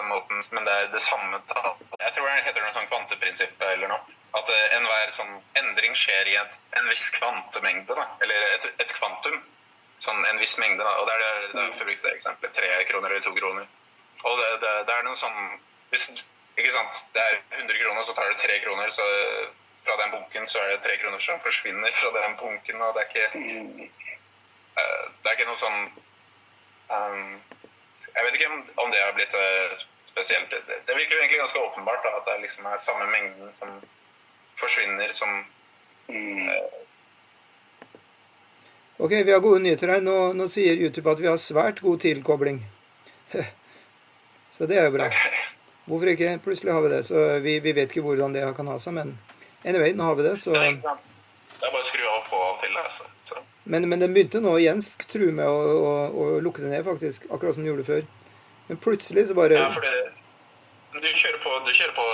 den måten, men det det samme tall. Jeg tror det heter noe sånn kvanteprinsipp eller noe. At enhver sånn endring skjer i en viss kvantemengde, da. Eller et kvantum. Sånn en viss mengde, da. Og det for brukt det eksempelet 3 kroner eller 2 kroner. Og det noe sånn, hvis, ikke sant, det 100 kroner, så tar det 3 kroner, så fra den bunken så det 3 kroner som forsvinner fra den bunken, og det ikke noe sånn, jeg vet ikke om det har blitt spesielt. Det virker jo egentlig ganske åpenbart da, at det liksom samme mengden som forsvinner som... Ok, vi har gode nyheter her. Nå sier YouTube at vi har svært god tilkobling. Så det jo bra. Hvorfor ikke? Plutselig har vi det, så vi vet ikke hvordan det kan ha seg, men anyway, nå har vi det, så... Det bare å skru av på og til, altså. Så. Men den begynte nå igjen, tro med å lukke det ned, faktisk, akkurat som den gjorde før. Men plutselig så bare... Ja, for du kjører på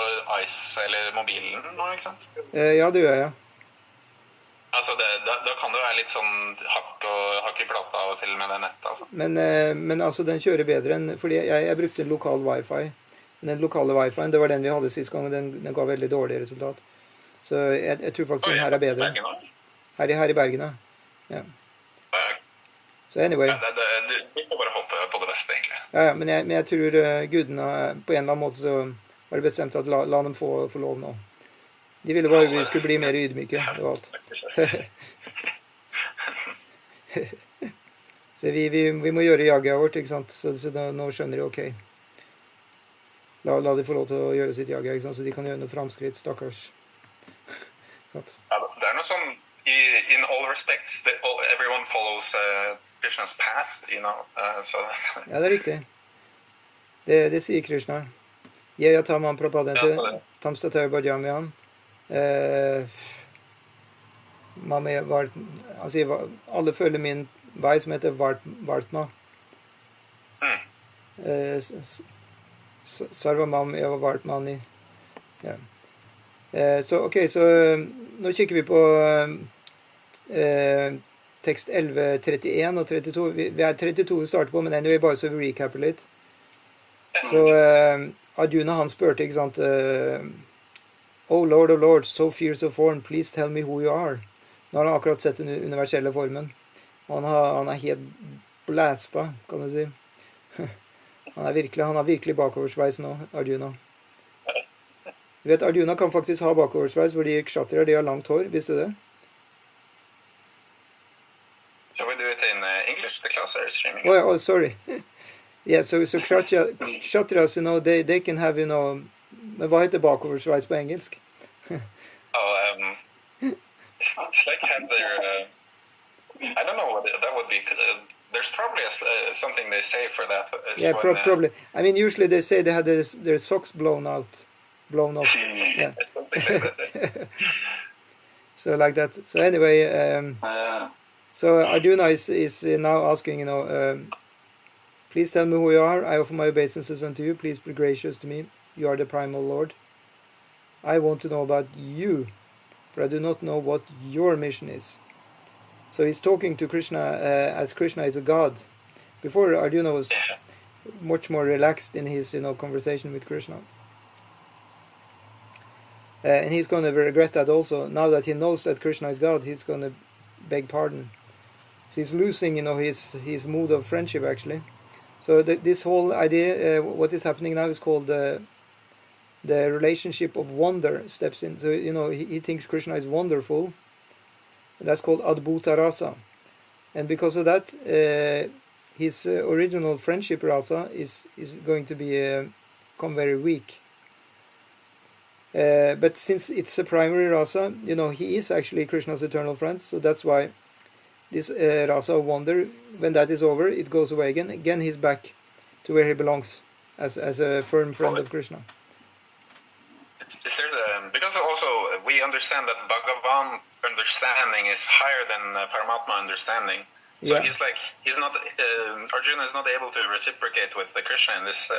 Ice eller mobilen nå, ikke sant? Ja, det gjør jeg. Altså, da kan det være litt sånn hakk i plata av og til med det nettet, altså. Men altså, den kjører bedre enn... Fordi jeg brukte en lokal wifi. Den lokale wifi-en, det var den vi hadde sist gang, og den ga veldig dårlig resultat. Så jeg tror faktisk den her bedre. Her i Bergen, ja. Så anyway. Ja, du må bare hoppe på det beste, egentlig. Ja, men jeg tror gudene, på en eller annen måte så var det bestemt at la dem få lov nå. De ville bare vi skulle bli mer ydmyke, det var alt. Så vi må gjøre jaget vårt, ikke sant? Så nå skjønner de, ok. La de få lov til å gjøre sitt jag, ikke sant? Så de kan gjøre noe framskritt, stakkars. Ja, det noe sånn, in all respects, everyone follows Krishna's path, you know. So. Ja, det riktig. Det sier Krishna. Jeg tar man prapadente, tamstatøy bhajamyam. Han sier alle følger min vei som heter Vartma. Sarvamam eva Vartmani. Ja. Så ok, så nå kikker vi på tekst 11, 31 og 32. Vi 32 vi starter på, men anyway, bare så vi recapper litt. Så Arjuna han spurte, ikke sant, Oh Lord of Lords, so fierce of form, please tell me who you are. Nå har han akkurat sett den universelle formen. Han helt blæsta, kan du si. Han har virkelig bakoversveis nå, Arjuna. Du vet, Arjuna kan faktisk ha bakoversveis, fordi kshatriyer, de har langt hår, visste du det? Shall we do it in English? The class are streaming. Oh, sorry. Yeah, so kshatriyas, you know, they can have, you know, men hva heter bakoversveis på engelsk? It's like have their, I don't know what that would be. There's probably something they say for that. Yeah, probably. I mean, usually they say they had their socks blown off. Yeah. So like that. So anyway, so Arjuna is now asking, you know, please tell me who you are. I offer my obeisances unto you. Please be gracious to me. You are the primal Lord. I want to know about you, for I do not know what your mission is. So he's talking to Krishna as Krishna is a god. Before, Arjuna was much more relaxed in his, you know, conversation with Krishna. And he's going to regret that also. Now that he knows that Krishna is God, he's going to beg pardon. So he's losing, you know, his mood of friendship, actually. So this whole idea, what is happening now is called the relationship of wonder steps in. So, you know, he thinks Krishna is wonderful. That's called Adbhuta Rasa. And because of that, his original friendship rasa is going to become very weak. But since it's a primary rasa, you know, he is actually Krishna's eternal friend. So that's why this rasa of wonder, when that is over, it goes away again. Again, he's back to where he belongs as a firm friend of Krishna. Is there because also we understand that Bhagavan understanding is higher than Paramatma understanding. So yeah. He's not Arjuna is not able to reciprocate with the Krishna in this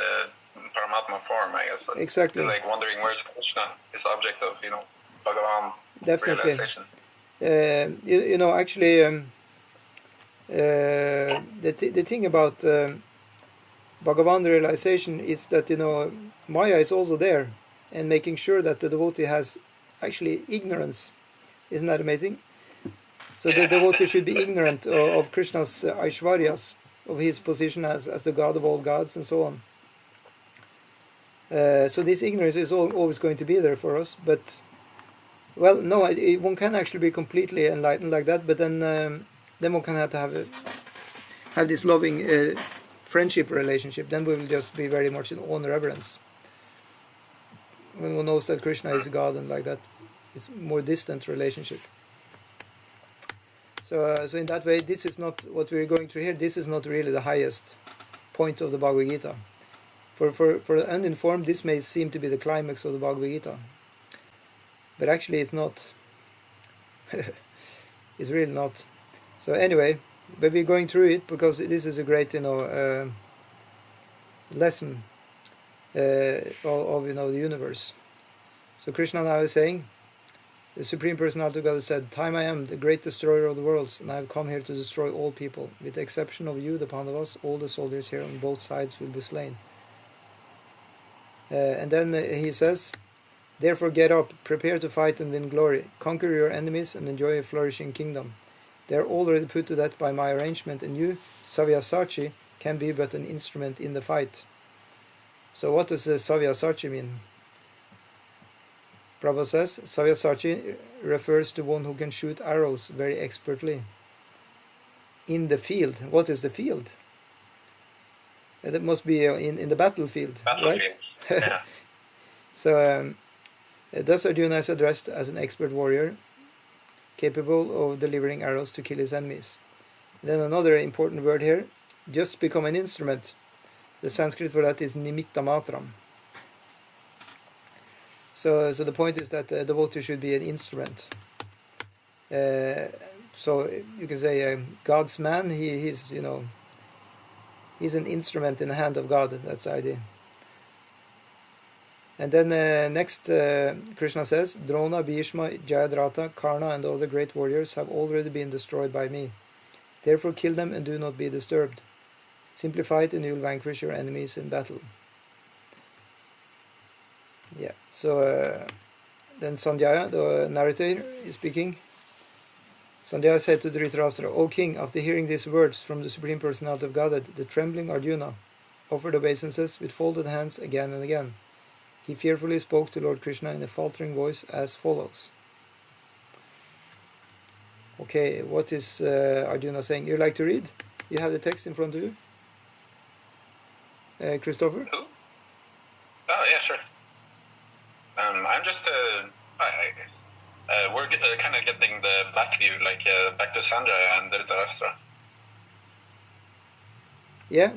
Paramatma form, I guess. Exactly. He's like wondering where Krishna is object of, you know, Bhagavan definitely realization. You know, actually, the thing about Bhagavan realization is that, Maya is also there, and making sure that the devotee has actually ignorance. Isn't that amazing? So the devotee should be ignorant of Krishna's Aishwaryas, of his position as the god of all gods and so on. So this ignorance is always going to be there for us, but, well, no, one can actually be completely enlightened like that, but then one can have to have this loving friendship relationship. Then we will just be very much in awe and reverence. When one knows that Krishna is God and like that, it's more distant relationship. So in that way, this is not what we're going through here. This is not really the highest point of the Bhagavad Gita. For the uninformed, this may seem to be the climax of the Bhagavad Gita, but actually it's not. It's really not. So anyway, but we're going through it because this is a great, lesson of the universe. So Krishna now is saying, the Supreme Personality of God said, "Time I am the great destroyer of the worlds, and I have come here to destroy all people. With the exception of you, the Pandavas, all the soldiers here on both sides will be slain." And then he says, "Therefore get up, prepare to fight and win glory. Conquer your enemies and enjoy a flourishing kingdom. They are already put to death by my arrangement, and you, Savyasachi, can be but an instrument in the fight." So what does Savyasachi mean? Prabhupada says, Savyasachi refers to one who can shoot arrows very expertly. In the field. What is the field? That must be in the battlefield, right? Yeah. So, thus Arjuna is addressed as an expert warrior, capable of delivering arrows to kill his enemies. And then another important word here, just become an instrument. The Sanskrit for that is nimitta matram. So the point is that the devotee should be an instrument. So you can say God's man. He's an instrument in the hand of God. That's the idea. And then next, Krishna says, Drona, Bhishma, Jayadratha, Karna, and all the great warriors have already been destroyed by me. Therefore kill them and do not be disturbed. Simply fight and you will vanquish your enemies in battle. Yeah, so then Sanjaya, the narrator, is speaking. Sanjaya said to Dhritarashtra, "O king, after hearing these words from the Supreme Personality of Godhead, the trembling Arjuna offered obeisances with folded hands again and again. He fearfully spoke to Lord Krishna in a faltering voice as follows." Okay, what is Arjuna saying? You like to read? You have the text in front of you? Christopher? Who? Oh, yeah, sure. I'm just, we're kind of getting the back view, like back to Sanjaya and Dhritarashtra. Yeah.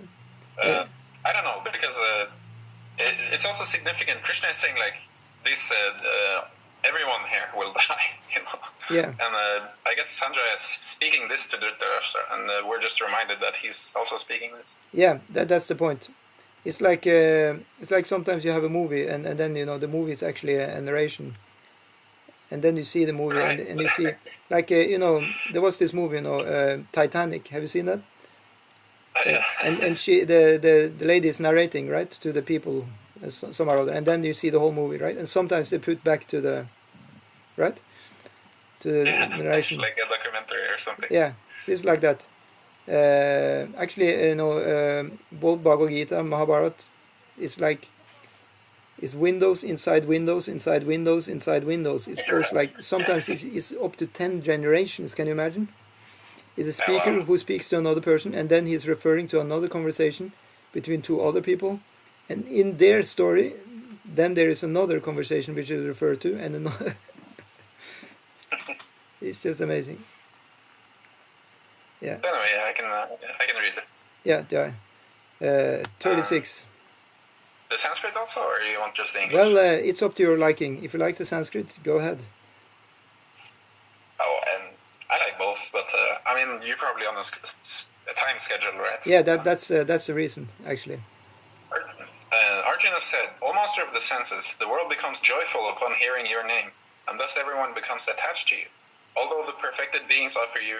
I don't know, because it's also significant. Krishna is saying, like, this, everyone here will die, Yeah. And I guess Sanjaya is speaking this to Dhritarashtra, and we're just reminded that he's also speaking this. Yeah, that's the point. It's like sometimes you have a movie and then the movie is actually a narration, and then you see the movie Right. and you see like there was this movie Titanic. Have you seen that? And she the lady is narrating, right, to the people some or other, and then you see the whole movie, right? And sometimes they put back to the narration, like a documentary or something. Yeah, so it's like that. Actually, both Bhagavad Gita and Mahabharata is windows inside windows inside windows inside windows. It goes like sometimes it's up to 10 generations. Can you imagine? It's a speaker who speaks to another person, and then he's referring to another conversation between two other people, and in their story, then there is another conversation which is referred to, and another. It's just amazing. Yeah. So anyway, I can read it. Yeah. 36. The Sanskrit also, or you want just the English? Well, it's up to your liking. If you like the Sanskrit, go ahead. Oh, and I like both, but I mean, you're probably on a time schedule, right? Yeah, that's the reason, actually. Arjuna said, "O master of the senses, the world becomes joyful upon hearing your name, and thus everyone becomes attached to you. Although the perfected beings offer you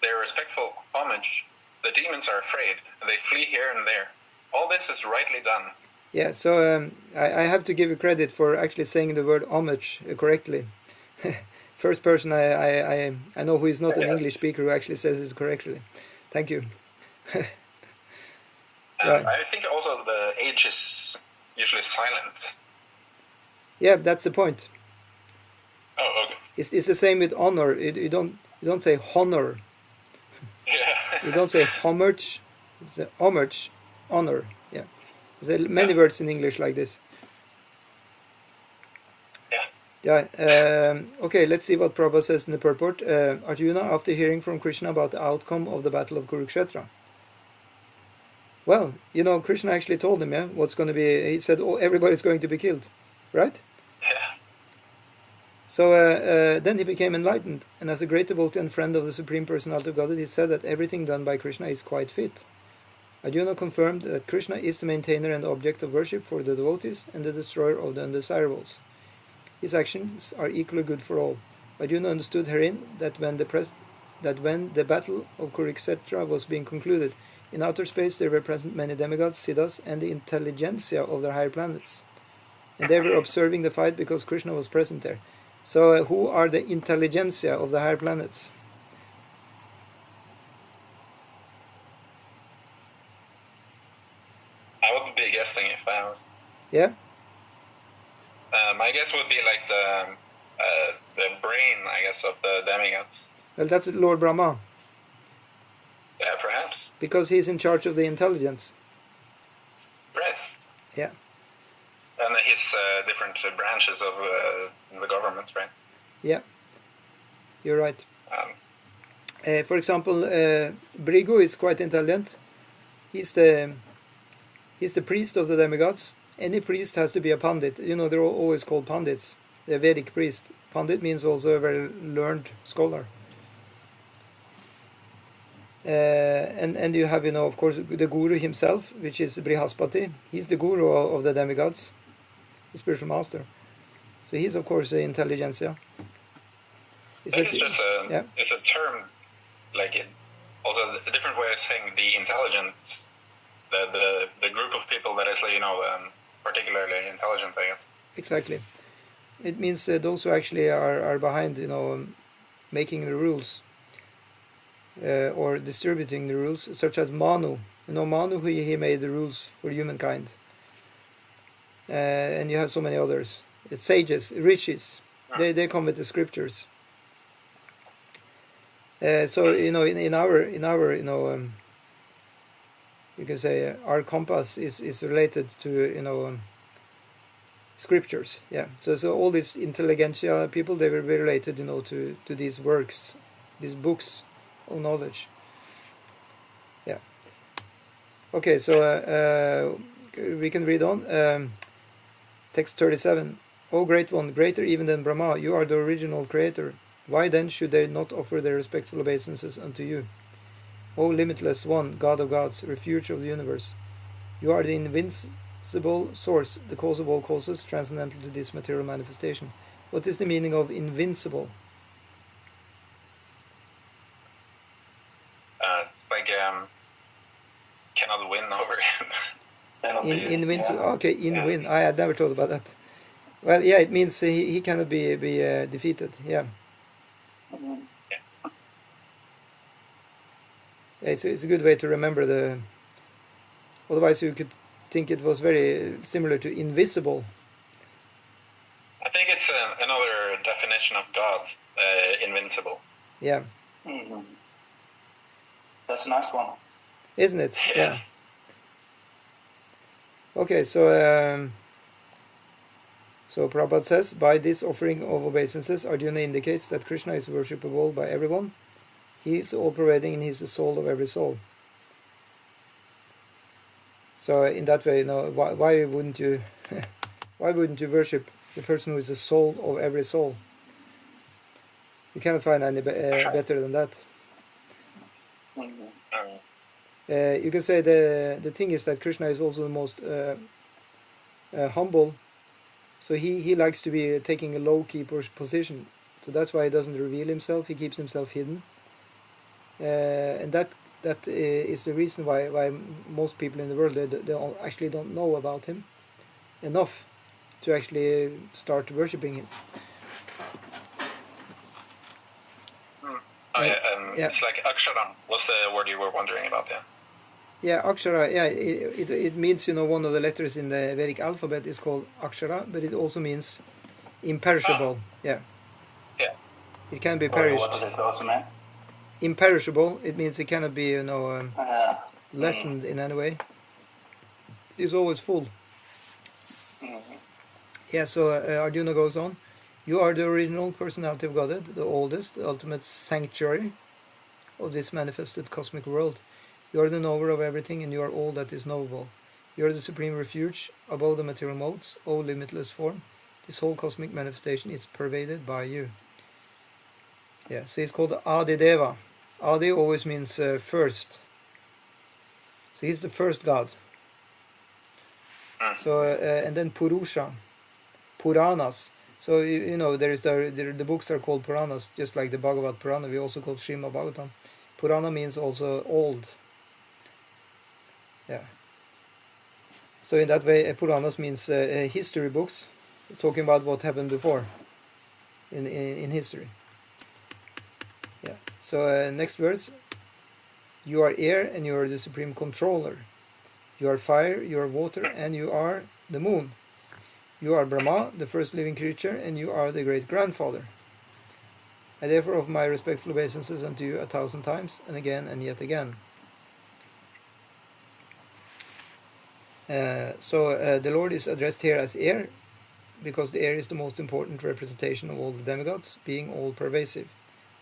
their respectful homage, The demons are afraid, and they flee here and there. All this is rightly done. Yeah, so I have to give you credit for actually saying the word homage correctly. First person I know who is not an English speaker who actually says it correctly. Thank you. Yeah. I think also the H is usually silent. Yeah, that's the point. Oh, okay. It's the same with honor. You don't say honor. Yeah. You don't say homage. You say homage, honor. Yeah. There's many words in English like this. Yeah. Yeah. Okay, let's see what Prabhupada says in the purport. Arjuna, after hearing from Krishna about the outcome of the battle of Kurukshetra. Well, Krishna actually told him, what's going to be. He said, everybody's going to be killed, right? Yeah. So then he became enlightened, and as a great devotee and friend of the Supreme Personality of Godhead, he said that everything done by Krishna is quite fit. Arjuna confirmed that Krishna is the maintainer and object of worship for the devotees and the destroyer of the undesirables. His actions are equally good for all. Arjuna understood herein that when the battle of Kurukshetra was being concluded, in outer space there were present many demigods, siddhas, and the intelligentsia of the higher planets. And they were observing the fight because Krishna was present there. So who are the intelligentsia of the higher planets? I would be guessing if I was. Yeah? My guess would be like the brain, I guess, of the demigods. Well, that's Lord Brahma, Yeah, perhaps. because he's in charge of the intelligence. Right. Yeah. And his different branches of the government, right? Yeah, you're right. Um, For example, Brigu is quite intelligent. He's the priest of the demigods. Any priest has to be a pandit. They're always called pandits. The Vedic priest. Pandit means also a very learned scholar. And you have, of course, the guru himself, which is Brihaspati. He's the guru of the demigods, the spiritual master. So he's, of course, the intelligentsia. I think it's just it's a term, like also a different way of saying the intelligent, the group of people that is, particularly intelligent, I guess. Exactly. It means those who actually are behind, making the rules or distributing the rules, such as Manu. Manu, he made the rules for humankind. And you have so many others. Sages, rishis, they come with the scriptures. So in our you can say our compass is related to scriptures. Yeah. So all these intelligentsia people, they will be related to these works, these books of knowledge. Yeah. Okay. So we can read on. Text 37. O Great One, greater even than Brahma, you are the original creator. Why then should they not offer their respectful obeisances unto you? O Limitless One, God of gods, refuge of the universe, you are the invincible source, the cause of all causes, transcendental to this material manifestation. What is the meaning of invincible? It's like cannot win over him. Invincible. Okay, win. I had never thought about that. Well, yeah, it means he cannot be defeated. Yeah. It's a good way to remember the. Otherwise, you could think it was very similar to invisible. I think it's another definition of God, invincible. Yeah. Mm-hmm. That's a nice one. Isn't it? Yeah. Okay, so Prabhupada says, by this offering of obeisances, Arjuna indicates that Krishna is worshipable by everyone. He is all-pervading and he is the soul of every soul. So in that way, why wouldn't you worship the person who is the soul of every soul? You cannot find any better than that. You can say the thing is that Krishna is also the most humble. So he likes to be taking a low-key position. So that's why he doesn't reveal himself. He keeps himself hidden. And that that is the reason why most people in the world they actually don't know about him enough to actually start worshipping him. Yeah. It's like Aksharam was the word you were wondering about, yeah. Yeah, Akshara, yeah, it means, one of the letters in the Vedic alphabet is called Akshara, but it also means imperishable. Yeah. Yeah. It can be Sorry, perished. what does it also mean? Imperishable, it means it cannot be, lessened in any way. It's always full. Yeah, so Arjuna goes on. You are the original personality of Godhead, the oldest, the ultimate sanctuary of this manifested cosmic world. You are the knower of everything, and you are all that is knowable. You are the supreme refuge above the material modes, O limitless form. This whole cosmic manifestation is pervaded by you. Yeah, so he's called Adi Deva. Adi always means first. So he's the first God. So and then Purusha, Puranas. So there is the books are called Puranas, just like the Bhagavad Purana. We also call Srimad Bhagavatam. Purana means also old. Yeah. So in that way, Puranas means history books, talking about what happened before in history. Yeah. So next words. You are air and you are the supreme controller. You are fire, you are water, and you are the moon. You are Brahma, the first living creature, and you are the great grandfather. I therefore offer my respectful obeisances unto you 1,000 times, and again and yet again. So the Lord is addressed here as air, because the air is the most important representation of all the demigods, being all pervasive.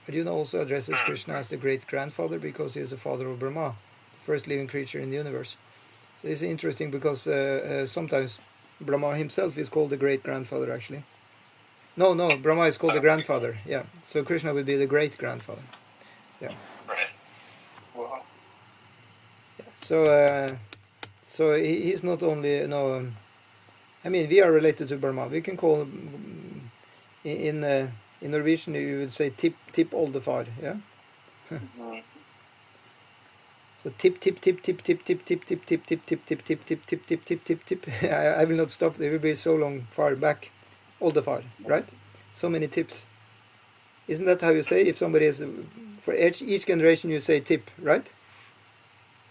Arjuna also addresses Krishna as the great grandfather, because he is the father of Brahma, the first living creature in the universe. So it's interesting because sometimes Brahma himself is called the great grandfather, actually. No, Brahma is called the grandfather. Yeah, so Krishna would be the great grandfather. Yeah. Right. Wow. Yeah. So he's not only I mean, we are related to Brahma. We can call in Norwegian you would say tip oldefar. Yeah. So tip. I will not stop. They will be so long far back, oldefar, right? So many tips. Isn't that how you say? If somebody is for each generation, you say tip, right?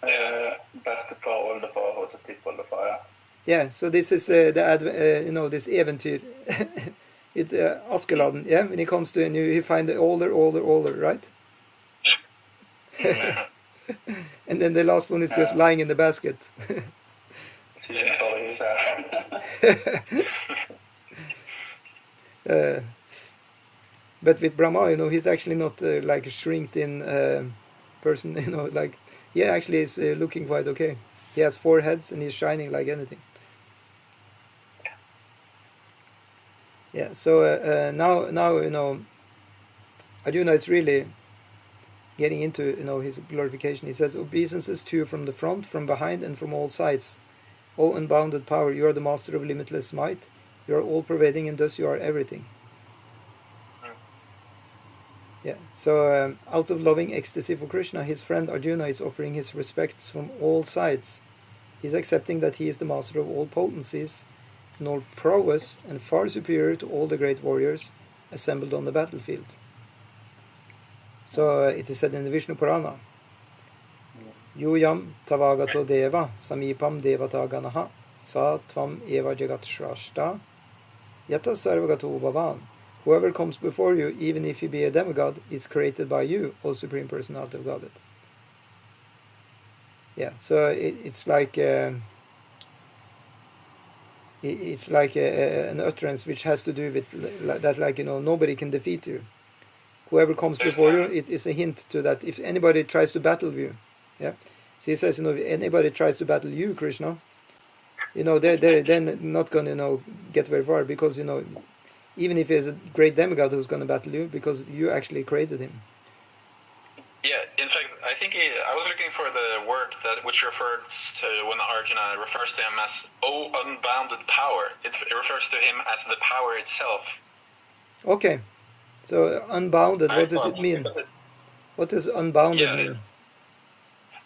Bestefar, oldefar, also tip oldefar. Yeah. So this is this eventyr. It's Askeladden. Yeah. When he comes to you find the older, right? And then the last one is just lying in the basket. But with Brahma, he's actually not like a shrinked-in person. Like he actually is looking quite okay. He has 4 heads and he's shining like anything. Yeah. So now Arjuna is really getting into his glorification. He says, obeisances to you from the front, from behind, and from all sides. O unbounded power, you are the master of limitless might. You are all-pervading, and thus you are everything. Yeah. So out of loving ecstasy for Krishna, his friend Arjuna is offering his respects from all sides. He is accepting that he is the master of all potencies and all prowess, and far superior to all the great warriors assembled on the battlefield. So it is said in the Vishnu Purana, Yuyam tavagato deva samipam devata ganaha sa tvam eva jagat shrashta yata sarvagato bhavan. Whoever comes before you, even if he be a demigod, is created by you, O Supreme Personality of Godhead. Yeah, so it's like an utterance which has to do with that, like nobody can defeat you. Whoever comes before you, it is a hint to that. If anybody tries to battle you, yeah. So he says, if anybody tries to battle you, Krishna, they're not going to get very far, because even if he's a great demigod who's going to battle you, because you actually created him. Yeah, in fact, I think I was looking for the word which refers to when Arjuna refers to him as "O unbounded power." It refers to him as the power itself. Okay. So unbounded, what does it mean? What does unbounded mean?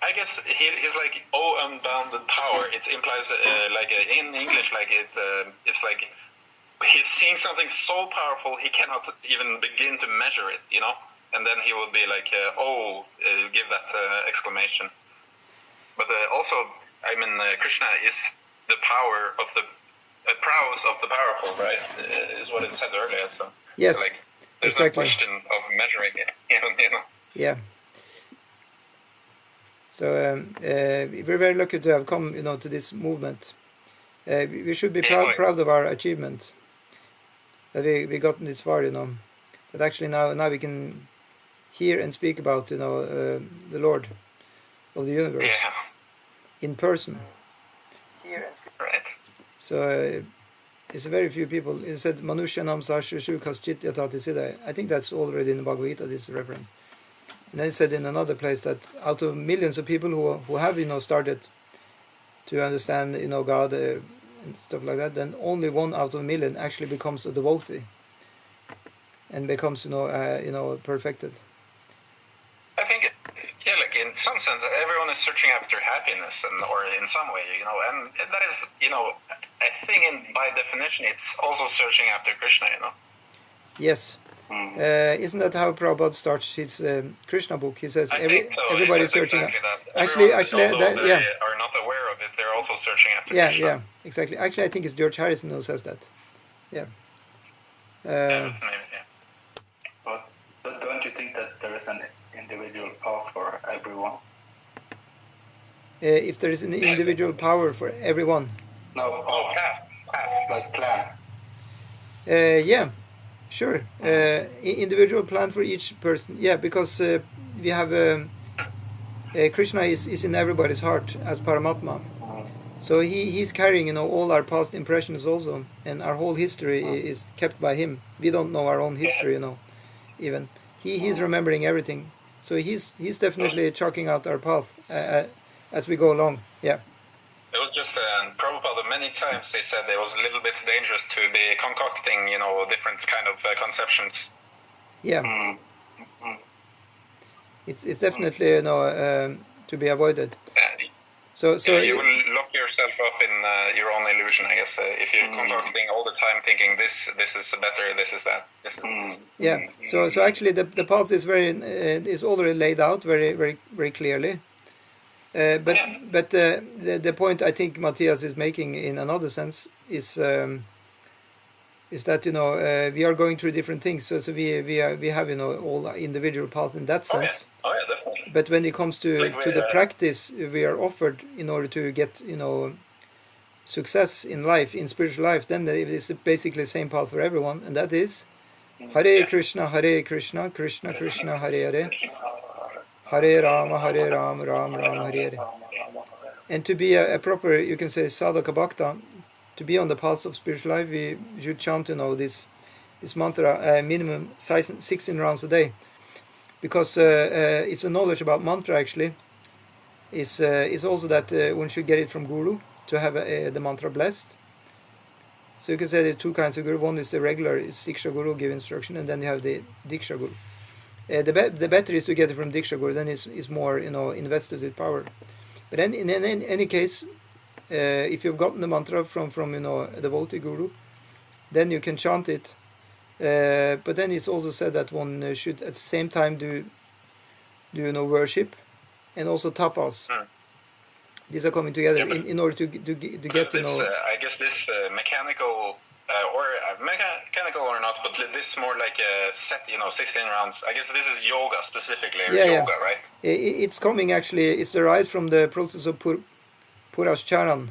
I guess he's like, oh, unbounded power. It implies in English, like it's like he's seeing something so powerful he cannot even begin to measure it, you know. And then he would be like, give that exclamation. But also, I mean, Krishna is the power of the prowess of the powerful, right? Is what it said earlier. So yes, like, there's exactly. no question of measuring it, you know. Yeah. So we're very lucky to have come, you know, to this movement. We should be proud of our achievement. That we gotten this far, you know. That actually now we can hear and speak about, you know, the Lord of the universe in person. Hear and speak. Right. So it's very few people. It said Manushyanam Sashashu Kaschit Yatati Siddha. I think that's already in the Bhagavatam, this reference. And then it said in another place that out of millions of people who have, you know, started to understand, you know, God and stuff like that, then only 1 out of a million actually becomes a devotee and becomes, you know, perfected. I think, yeah, like in some sense, everyone is searching after happiness, or in some way, you know, and that is, you know, I think by definition, it's also searching after Krishna, you know. Yes. Isn't that how Prabhupada starts his Krishna book? He says everybody's searching. Exactly that. Actually, they are not aware of it, they're also searching after Krishna. Yeah, exactly. Actually, I think it's George Harrison who says that. Yeah. Maybe. But don't you think that there is an individual path for everyone? If there is an individual power for everyone. No. Path. Like plan. Yeah. Sure. Individual plan for each person. Yeah, because we have Krishna is in everybody's heart as Paramatma. So he's carrying, you know, all our past impressions also, and our whole history is kept by him. We don't know our own history, you know, even. He's remembering everything. So he's definitely chalking out our path as we go along. Yeah. It was just Prabhupada, many times they said it was a little bit dangerous to be concocting, you know, different kind of conceptions. Yeah. It's definitely, you know, to be avoided. So you will lock yourself up in your own illusion, I guess, if you're concocting all the time, thinking this is better, this is that. Yeah. So actually, the path is is already laid out very, very, very clearly. But the point I think Matthias is making in another sense is that, you know, we are going through different things. So we have, you know, all individual paths in that sense. Oh yeah, definitely. But when it comes to the practice we are offered in order to get, you know, success in life, in spiritual life, then it is basically the same path for everyone, and that is Hare Krishna, Krishna Krishna, Hare Hare. Hare Rama, Ram Ram, Hare Hare. And to be a proper, you can say, sadhaka bhakta, to be on the path of spiritual life, we should chant, you know, this mantra minimum 16 rounds a day, because it's a knowledge about mantra actually. It's also that one should get it from Guru to have the mantra blessed. So you can say there's 2 kinds of Guru. One is the regular Siksha Guru, give instruction, and then you have the Diksha Guru. The better is to get it from Diksha Guru, then it's more, you know, invested with power. But in any case, if you've gotten the mantra from you know, a devotee Guru, then you can chant it. But then it's also said that one should at the same time do you know, worship and also tapas. These are coming together in order to get, you know. I guess this mechanical. Mechanical or not, but this more like a set, you know, 16 rounds. I guess this is yoga specifically, yoga, right? It's coming actually, it's derived from the process of Purashcharanam.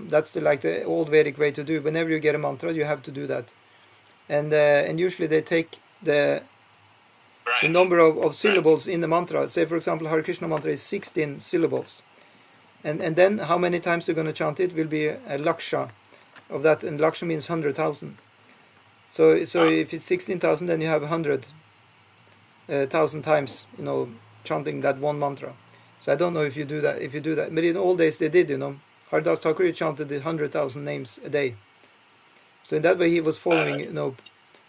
That's like the old Vedic way to do. Whenever you get a mantra, you have to do that. And usually they take the number of syllables in the mantra. Say, for example, Hare Krishna mantra is 16 syllables. And then how many times you're going to chant it will be a laksha of that, and laksha means 100,000. So if it's 16,000, then you have 100,000 times, you know, chanting that one mantra. So I don't know if you do that. But in old days they did, you know. Haridas Thakur chanted 100,000 names a day. So in that way he was following, you know,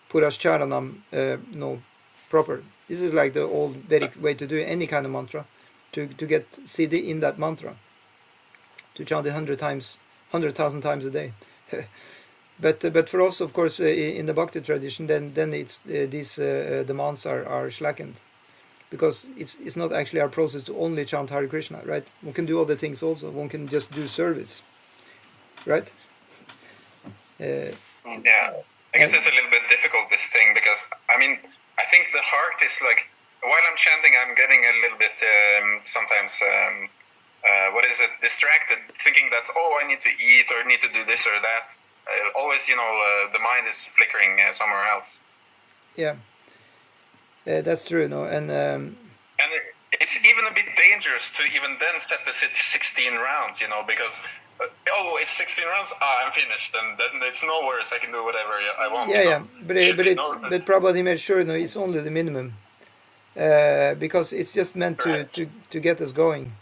Purashcharanam, you know, proper. This is like the old Vedic way to do any kind of mantra. to get siddhi in that mantra, to chant it 100,000 times a day. But for us, of course, in the Bhakti tradition, then it's these demands are slackened, because it's not actually our process to only chant Hare Krishna, right? One can do other things also. One can just do service, right? Yeah, I guess it's a little bit difficult, this thing, because I mean, I think the heart is like, while I'm chanting, I'm getting a little bit sometimes distracted, thinking that, oh, I need to eat or need to do this or that. Always, the mind is flickering somewhere else. Yeah, that's true. No, and it's even a bit dangerous to even then set the 16 rounds, because it's 16 rounds. I'm finished, and then it's no worse. I can do whatever I want. Yeah. But Prabhupada made sure, it's only the minimum, because it's just meant to get us going.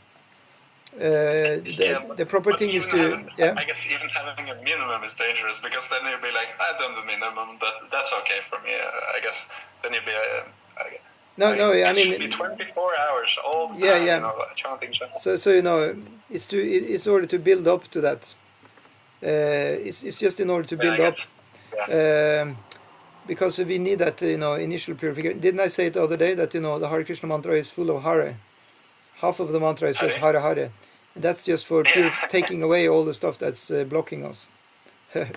The proper thing is to I guess even having a minimum is dangerous, because then you'll be like, I've done the minimum, that's okay for me. I guess then you'll be I mean, it should be 24 hours all the time, chanting. So it's order to build up to that. It's just in order to build up. Because we need that initial purification. Didn't I say it the other day that the Hare Krishna mantra is full of Hare? Half of the mantra is just Hare Hare. And that's just for taking away all the stuff that's blocking us. That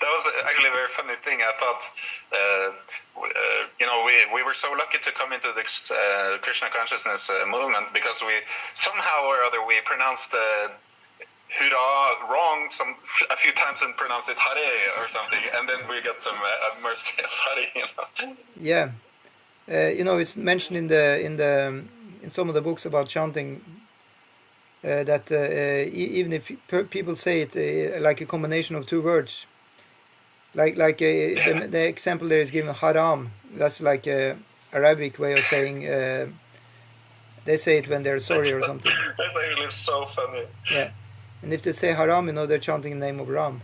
was actually a very funny thing. I thought, we were so lucky to come into this Krishna consciousness movement, because we somehow or other we pronounced Hurrah wrong a few times and pronounced it Hare or something, and then we got some mercy of Hare. Yeah, it's mentioned in some of the books about chanting that even if people say it like a combination of two words, the example there is given, haram. That's like a Arabic way of saying. They say it when they're sorry or something. That's actually so funny. Yeah, and if they say haram, they're chanting the name of Ram.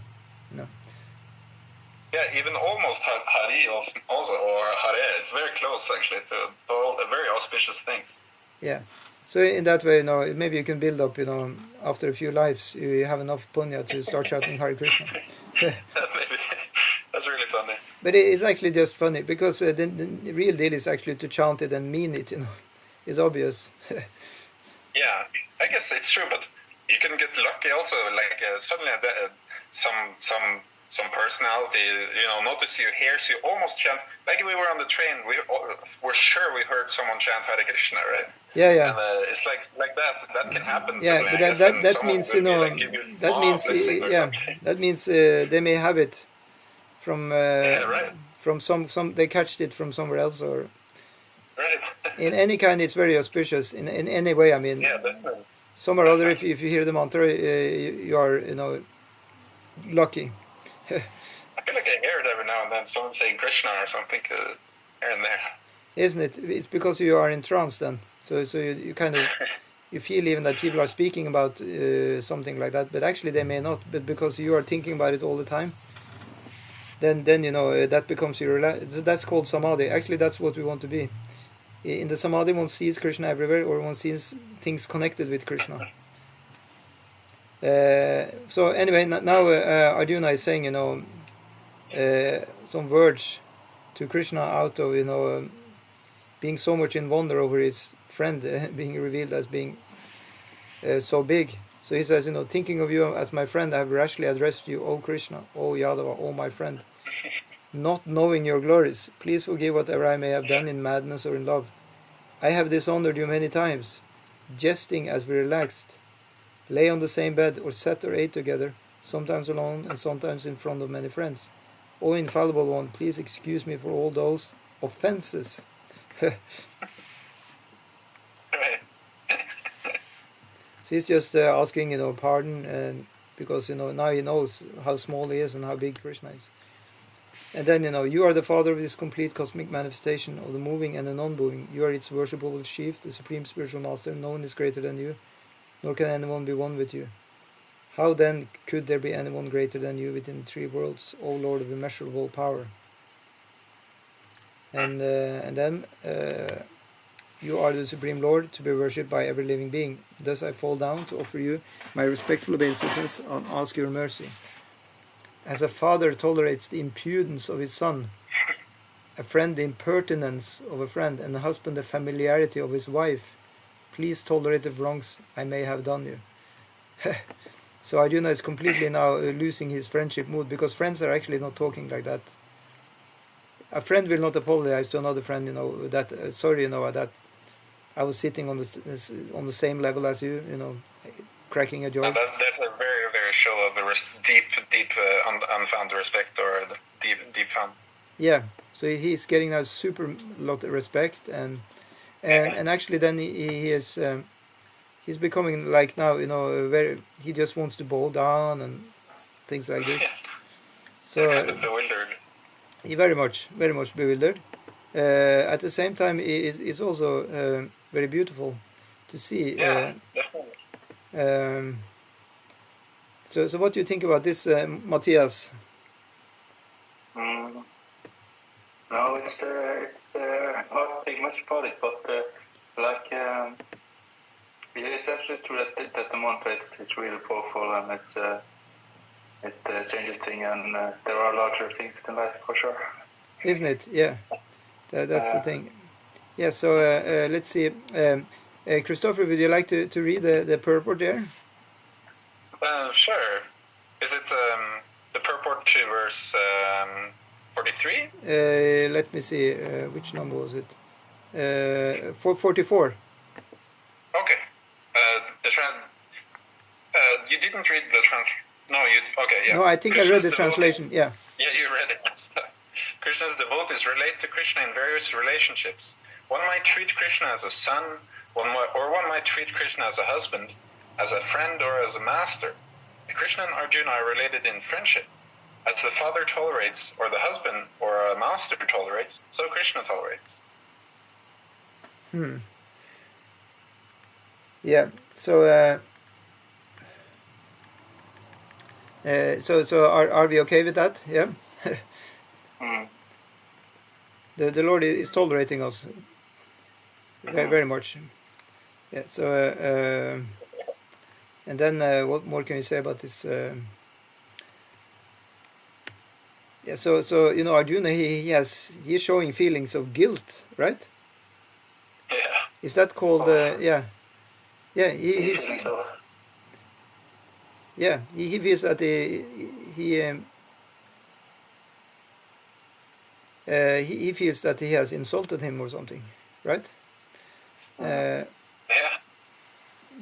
Yeah, even almost Hari also, or Hare. It's very close actually to all very auspicious things. Yeah, so in that way, maybe you can build up. After a few lives, you have enough punya to start chanting Hare Krishna. Maybe. That's really funny. But it's actually just funny, because the real deal is actually to chant it and mean it. It's obvious. Yeah, I guess it's true, but you can get lucky also. Like suddenly, some personality, notice you, hears you, almost chant. Like we were on the train, we're sure we heard someone chant Hare Krishna, right? Yeah. And it's like that. That can happen. Yeah, but that means that means they may have it from from some they catched it from somewhere else, or in any kind. It's very auspicious in any way. I mean, definitely. Some or other, if you hear the mantra, you are lucky. I feel like I hear it every now and then, someone saying Krishna or something here and there. Isn't it? It's because you are in trance then. So you kind of you feel even that people are speaking about something like that, but actually they may not. But because you are thinking about it all the time, then that becomes your that's called samadhi. Actually, that's what we want to be. In the samadhi, one sees Krishna everywhere, or one sees things connected with Krishna. So anyway, now Arjuna is saying, some words to Krishna out of, being so much in wonder over his friend being revealed as being so big. So he says, thinking of you as my friend, I have rashly addressed you, O Krishna, O Yadava, O my friend. Not knowing your glories, please forgive whatever I may have done in madness or in love. I have dishonored you many times, jesting as we relaxed, lay on the same bed, or sat or ate together, sometimes alone and sometimes in front of many friends. O infallible one, please excuse me for all those offenses. So he's just asking, pardon, and because now he knows how small he is and how big Krishna is. And then, you are the father of this complete cosmic manifestation of the moving and the non-moving. You are its worshipable chief, the supreme spiritual master. No one is greater than you, nor can anyone be one with you. How then could there be anyone greater than you within 3 worlds, O Lord of immeasurable power? And then you are the Supreme Lord, to be worshipped by every living being. Thus I fall down to offer you my respectful obeisances and ask your mercy. As a father tolerates the impudence of his son, a friend the impertinence of a friend, and a husband the familiarity of his wife, please tolerate the wrongs I may have done you. So Arjuna is completely now losing his friendship mood, because friends are actually not talking like that. A friend will not apologize to another friend, that sorry, that I was sitting on the same level as you, cracking a joke. That's a very, very show of a deep, unfounded respect, or deep fun. Yeah, so he's getting now super lot of respect, and actually then he is he's becoming like now, he just wants to bow down and things like this. So bewildered. He very much bewildered. At the same time, it's also very beautiful to see. Yeah, definitely. So what do you think about this, Matthias? No, it's hard to think much about it, but it's absolutely true that the mantra it's really powerful, and it changes things, and there are larger things in life for sure. Isn't it? Yeah, that's the thing. Yeah. So let's see. Christopher, would you like to read the purport there? Sure. Is it the purport to verse 43? Let me see. Which number was it? 44. Okay. You didn't read the No, okay, yeah. No, I think I read the translation. Yeah. Yeah, you read it. Krishna's devotees relate to Krishna in various relationships. One might treat Krishna as a son, one might treat Krishna as a husband, as a friend, or as a master. Krishna and Arjuna are related in friendship. As the father tolerates, or the husband or a master tolerates, so Krishna tolerates. Yeah. So are we okay with that? Yeah. The Lord is tolerating us very much. Yeah. So and then what more can you say about this? Yeah. So Arjuna he's showing feelings of guilt, right? Yeah. Is that called yeah? Yeah. He's. Yeah, he feels that he feels that he has insulted him or something, right? Yeah.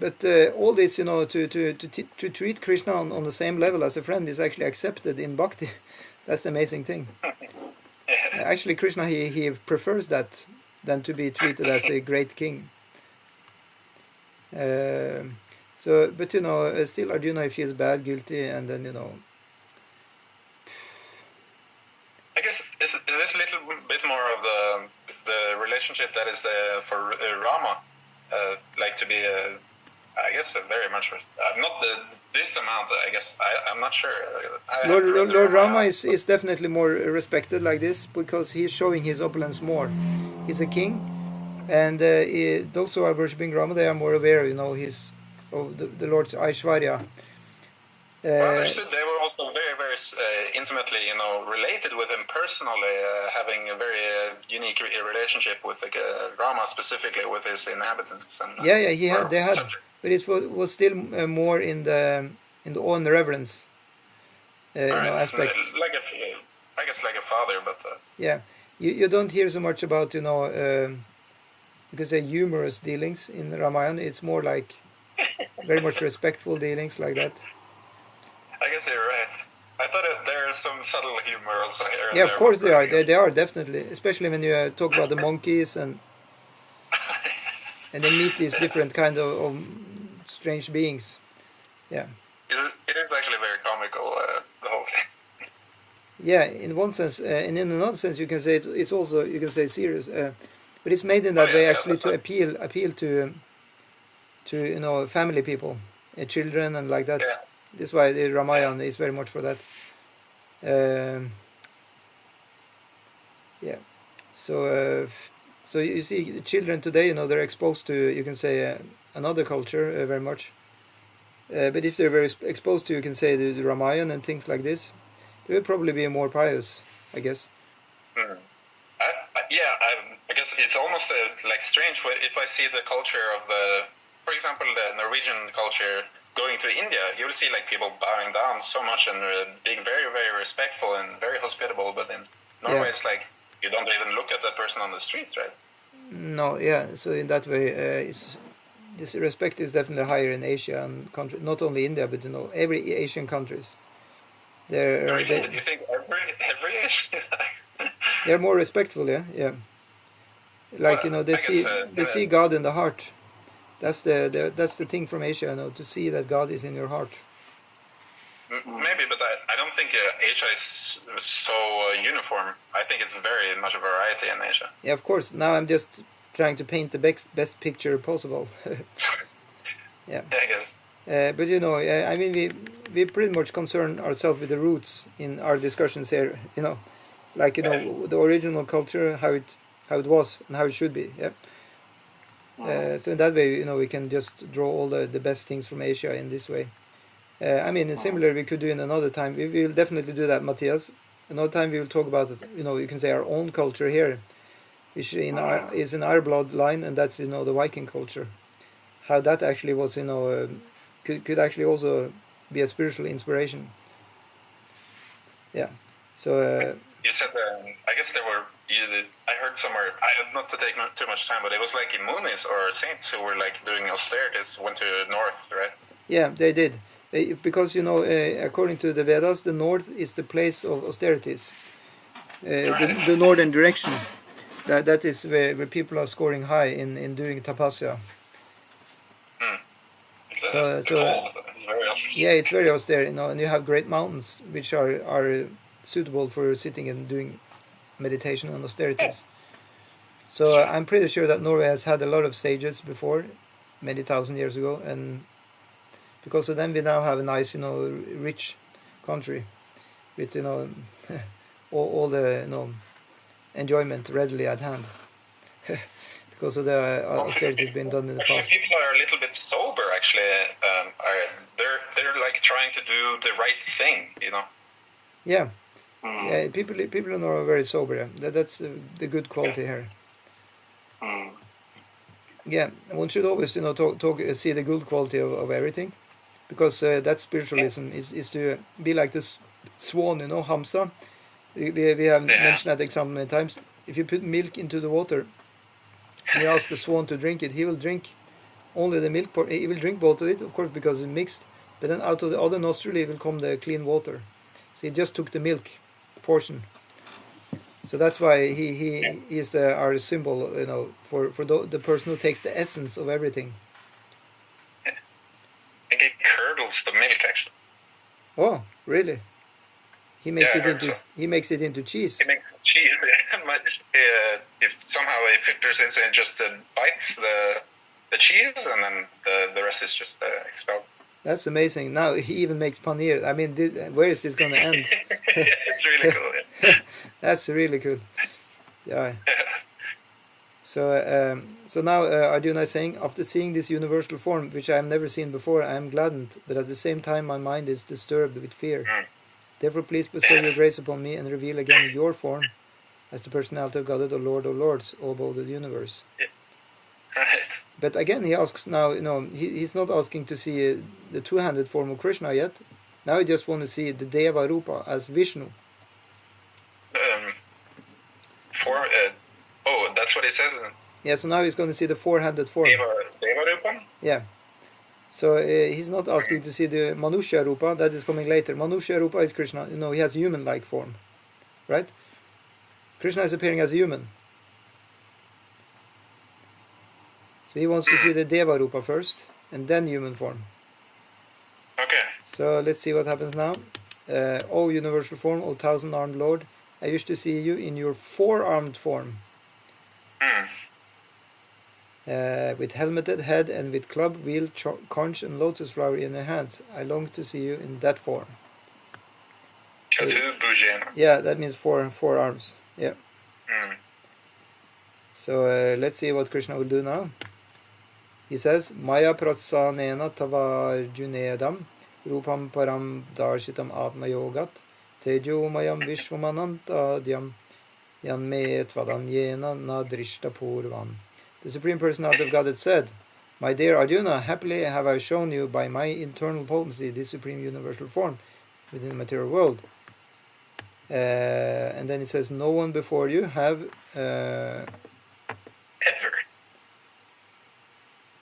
But all this, to treat Krishna on the same level as a friend is actually accepted in bhakti. That's the amazing thing. Actually, Krishna he prefers that than to be treated as a great king. So, but still Arjuna feels bad, guilty, and then I guess is this a little bit more of the relationship that is for Rama, like to be I guess very much not this amount. I guess I'm not sure. Lord Rama is definitely more respected like this because he's showing his opulence more. He's a king, and those who are worshipping Rama, they are more aware, of the Lord's Aishwarya. Well understood. They were also very, very intimately, related with him personally, having a very unique relationship with Rama, specifically with his inhabitants. And, they had, but it was still more in the awe and reverence aspect. I guess like a father, but yeah, you don't hear so much about because they're humorous dealings in Ramayana. It's more like very much respectful dealings like that. I guess you're right. I thought there's some subtle humor also here. Yeah, of course they are. They are definitely, especially when you talk about the monkeys and they meet these different kind of strange beings. Yeah. It is actually very comical, the whole thing. Yeah, in one sense, and in another sense, you can say it's also serious, but it's made in that way actually to appeal to family people, children and like that. Yeah. That's why the Ramayana is very much for that. Yeah. So So you see, children today, they're exposed to, you can say, another culture very much. But if they're very exposed to, you can say, the Ramayana and things like this, they will probably be more pious, I guess. I guess it's almost like strange if I see the culture of for example, the Norwegian culture going to India. You will see like people bowing down so much and being very, very respectful and very hospitable. But in Norway, it's like you don't even look at that person on the street, right? No, yeah. So in that way, this respect is definitely higher in Asia and not only India, but every Asian countries. Really? You think every Asian? They're more respectful, yeah. Like they see God in the heart. That's the thing from Asia, to see that God is in your heart. Maybe, but I don't think Asia is so uniform. I think it's very much a variety in Asia. Yeah, of course. Now I'm just trying to paint the best picture possible. Yeah, I guess. But I mean, we pretty much concern ourselves with the roots in our discussions here. Like the original culture, how it was and how it should be. Yeah. So in that way, we can just draw all the best things from Asia in this way. I mean, similar we could do in another time. We will definitely do that, Matthias. Another time we will talk about, you can say our own culture here, which is in our bloodline, and that's the Viking culture. How that actually was, could actually also be a spiritual inspiration. Yeah. So. You said, I guess there were. I heard somewhere. Not to take too much time, but it was like munis or saints who were like doing austerities went to north, right? Yeah, they did. Because according to the Vedas, the north is the place of austerities. The northern direction. That is where people are scoring high in doing tapasya. It's very austere. Yeah, it's very austere, and you have great mountains which are suitable for sitting and doing meditation and austerities. So I'm pretty sure that Norway has had a lot of sages before, many thousand years ago, and because of them we now have a nice, rich country with, all the, enjoyment readily at hand. Because of the austerities being done in the past. People are a little bit sober, actually. They're like trying to do the right thing, Yeah. Yeah, people in Norway are very sober. That's the good quality here. Yeah, one should always, see the good quality of everything, because that spiritualism is to be like this swan, Hamsa. We have mentioned that example many times. If you put milk into the water and you ask the swan to drink it, he will drink only the milk part. He will drink both of it, of course, because it's mixed. But then out of the other nostril, it will come the clean water. So he just took the milk portion. So that's why he is our symbol, for the person who takes the essence of everything. I think he curdles the milk, actually. Oh, really? He makes it into so. He makes it into cheese. He makes cheese. If somehow it filters in and just bites the cheese, and then the rest is just expelled. That's amazing. Now he even makes paneer. I mean, where is this going to end? It's really cool. Yeah. That's really cool. Yeah. So now Arjuna is saying, after seeing this universal form, which I have never seen before, I am gladdened, but at the same time my mind is disturbed with fear. Therefore, please bestow your grace upon me and reveal again your form as the personality of God, O Lord of Lords, O above the universe. Yeah. Right. But again, he asks now, he's not asking to see the two-handed form of Krishna yet. Now he just wants to see the Deva Rupa as Vishnu. That's what he says. Yeah, so now he's going to see the four-handed form. Deva Rupa? Yeah. So he's not asking to see the Manusha Rupa, that is coming later. Manusha Rupa is Krishna, he has human-like form. Right? Krishna is appearing as a human. So he wants to see the Deva Rupa first, and then human form. Okay. So let's see what happens now. O universal form, O thousand-armed Lord, I wish to see you in your four-armed form. With helmeted head and with club, wheel, conch and lotus flower in your hands. I long to see you in that form. Yeah, that means four arms. Yeah. So let's see what Krishna will do now. He says, Maya prasanena tavarjunedam rupam param darshitam atma yogat tejo mayam vishvamanantadyam yanme tvadanyena nadrishta purvam. The Supreme Personality of Godhead said, My dear Arjuna, happily have I shown you by my internal potency this supreme universal form within the material world. And then it says, no one before you have... Ever.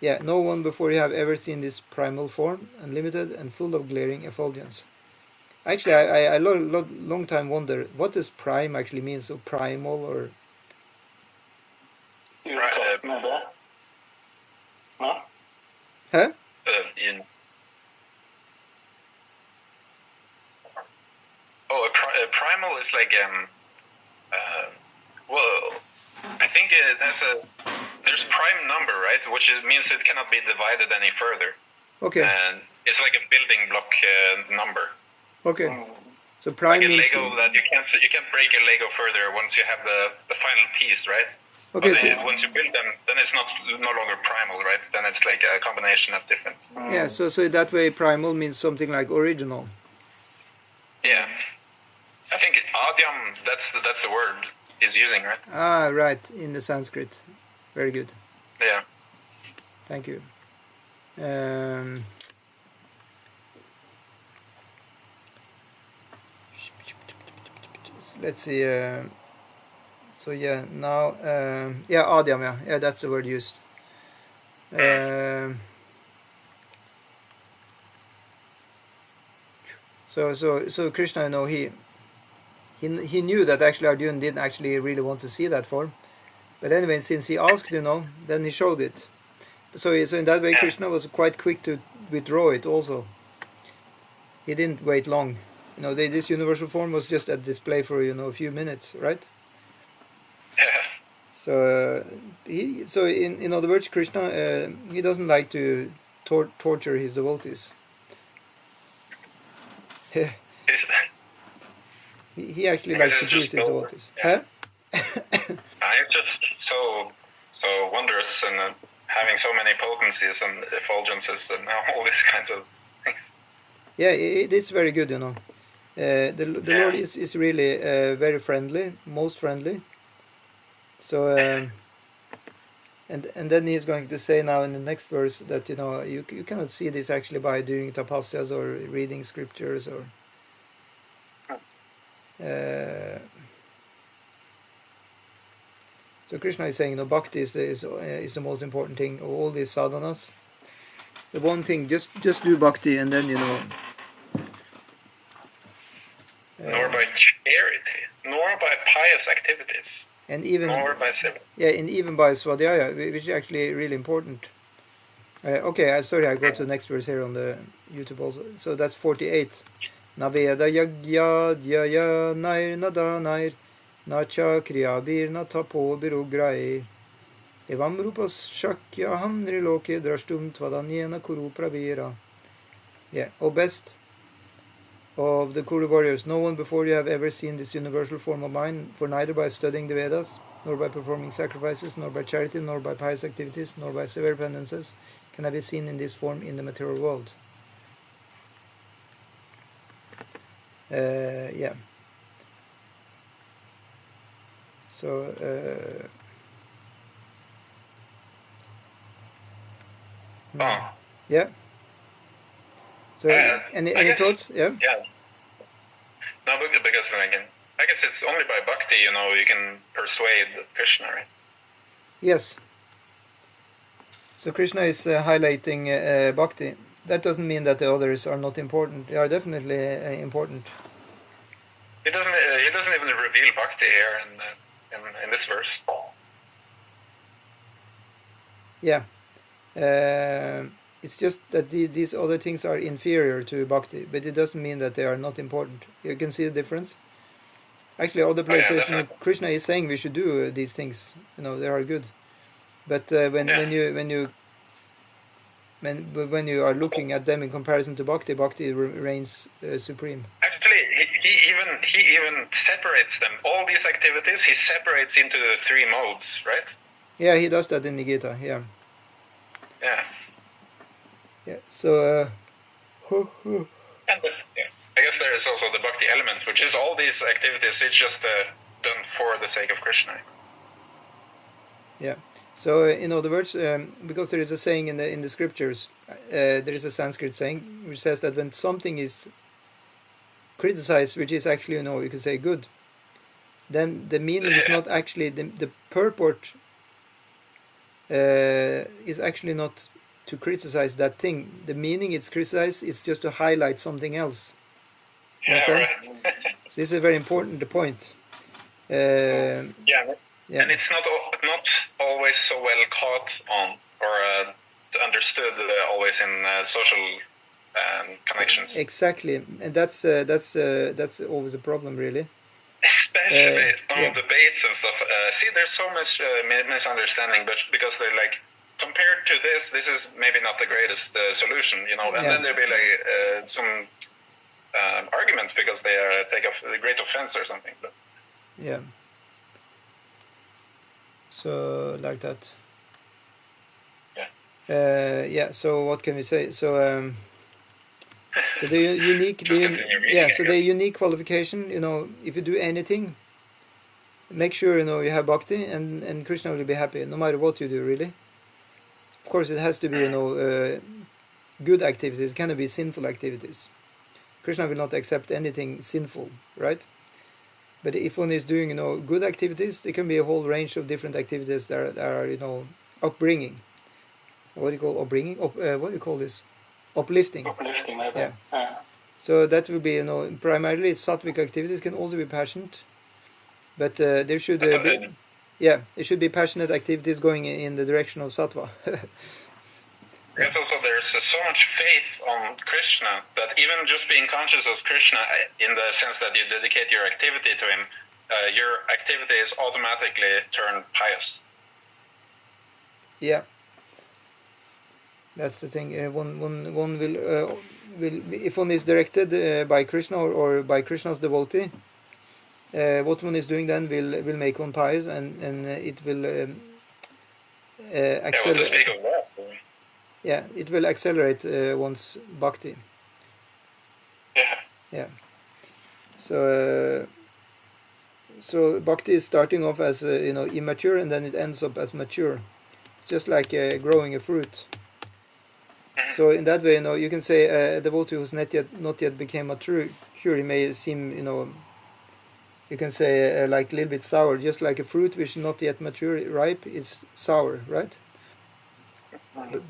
Yeah, no one before you have ever seen this primal form, unlimited and full of glaring effulgence. Actually, I long time wonder, what does prime actually mean? So primal or... Maybe. No? Huh? Primal is like well, I think it has there's prime number, right? Which means it cannot be divided any further. Okay. And it's like a building block number. Okay. So prime like a means... Lego that you can't break a Lego further once you have the final piece, right? Okay. But once you build them, then it's no longer primal, right? Then it's like a combination of different. Yeah. So that way, primal means something like original. Yeah. I think adyam, that's the word he's using, right? Ah, right, in the Sanskrit. Very good. Yeah. Thank you. Let's see. So yeah, now yeah, adyam. Yeah, that's the word used. So Krishna, you know, he knew that actually Arjuna didn't actually really want to see that form, but anyway, since he asked, you know, then he showed it. So in that way, Krishna was quite quick to withdraw it. Also, he didn't wait long. You know, this universal form was just at display for, you know, a few minutes, right? Yeah. So in other words, Krishna he doesn't like to torture his devotees. He actually likes to please his devotees. Yeah. Huh? I'm just so wondrous and having so many potencies and effulgences and all these kinds of things. Yeah, it is very good, you know. The Lord is really very friendly, most friendly. So and then he's going to say now in the next verse that, you know, you cannot see this actually by doing tapasyas or reading scriptures or so Krishna is saying, you know, bhakti is the most important thing of all these sadhanas. The one thing, just do bhakti, and then, you know. Nor by charity, nor by pious activities, and even nor by civil. Yeah, and even by swadhyaya, which is actually really important. Okay, sorry, I go to the next verse here on the YouTube also. So that's 48. Naveda yagya dhyaya nair nadanair nacha kriyabir natapo birugrair evam rupas shakya ham niloke drashtum tvadanyena kuru pravira. Yeah, O best of the Kuru warriors, no one before you have ever seen this universal form of mine, for neither by studying the Vedas, nor by performing sacrifices, nor by charity, nor by pious activities, nor by severe penances, can I be seen in this form in the material world. Yeah. So yeah. So any thoughts? Yeah. Yeah. No, because I guess it's only by bhakti, you know, you can persuade Krishna, right? Yes. So Krishna is highlighting bhakti. That doesn't mean that the others are not important. They are definitely important. He doesn't even reveal bhakti here in this verse. Yeah. It's just that these other things are inferior to bhakti, but it doesn't mean that they are not important. You can see the difference. Actually, other places, you know, Krishna is saying we should do these things. You know, they are good. But when you are looking at them in comparison to bhakti, bhakti reigns supreme. Actually, he even separates them. All these activities he separates into the three modes, right? Yeah, he does that in the Gita. Yeah. Yeah. So. And I guess there is also the bhakti element, which is all these activities. It's just done for the sake of Krishna. Yeah. So in other words, because there is a saying in the scriptures, there is a Sanskrit saying which says that when something is criticized, which is actually you could say good, then the meaning is not actually the purport. Is actually not to criticize that thing. The meaning it's criticized is just to highlight something else. Understand? Right. So this is a very important point. Yeah, and it's not always so well caught on or understood always in social connections. Exactly, and that's always a problem, really. Especially on debates and stuff. See, there's so much misunderstanding, but because they're like, compared to this is maybe not the greatest solution, and then there'll be like some argument because they take a great offense or something. But. Yeah. So like that. Yeah. Yeah. So what can we say? So. So the unique, the unique qualification, if you do anything, make sure you have bhakti, and Krishna will be happy no matter what you do, really. Of course, it has to be good activities. It cannot be sinful activities. Krishna will not accept anything sinful, right? But if one is doing good activities, there can be a whole range of different activities that are upbringing. What do you call upbringing? What do you call this? Uplifting. Uplifting, maybe. Yeah. So that will be, primarily sattvic activities, can also be passionate, but there should be, there should be passionate activities going in the direction of sattva. And also there's so much faith on Krishna that even just being conscious of Krishna in the sense that you dedicate your activity to him, your activity is automatically turned pious. Yeah. That's the thing. One will if one is directed by Krishna or by Krishna's devotee, what one is doing then will make one pious, and it will accelerate. Yeah, it will accelerate one's bhakti. Yeah. So bhakti is starting off as immature, and then it ends up as mature. It's just like growing a fruit. So in that way, you can say a devotee who's not yet became mature, he may seem, you can say like a little bit sour, just like a fruit which is not yet mature, ripe, is sour, right?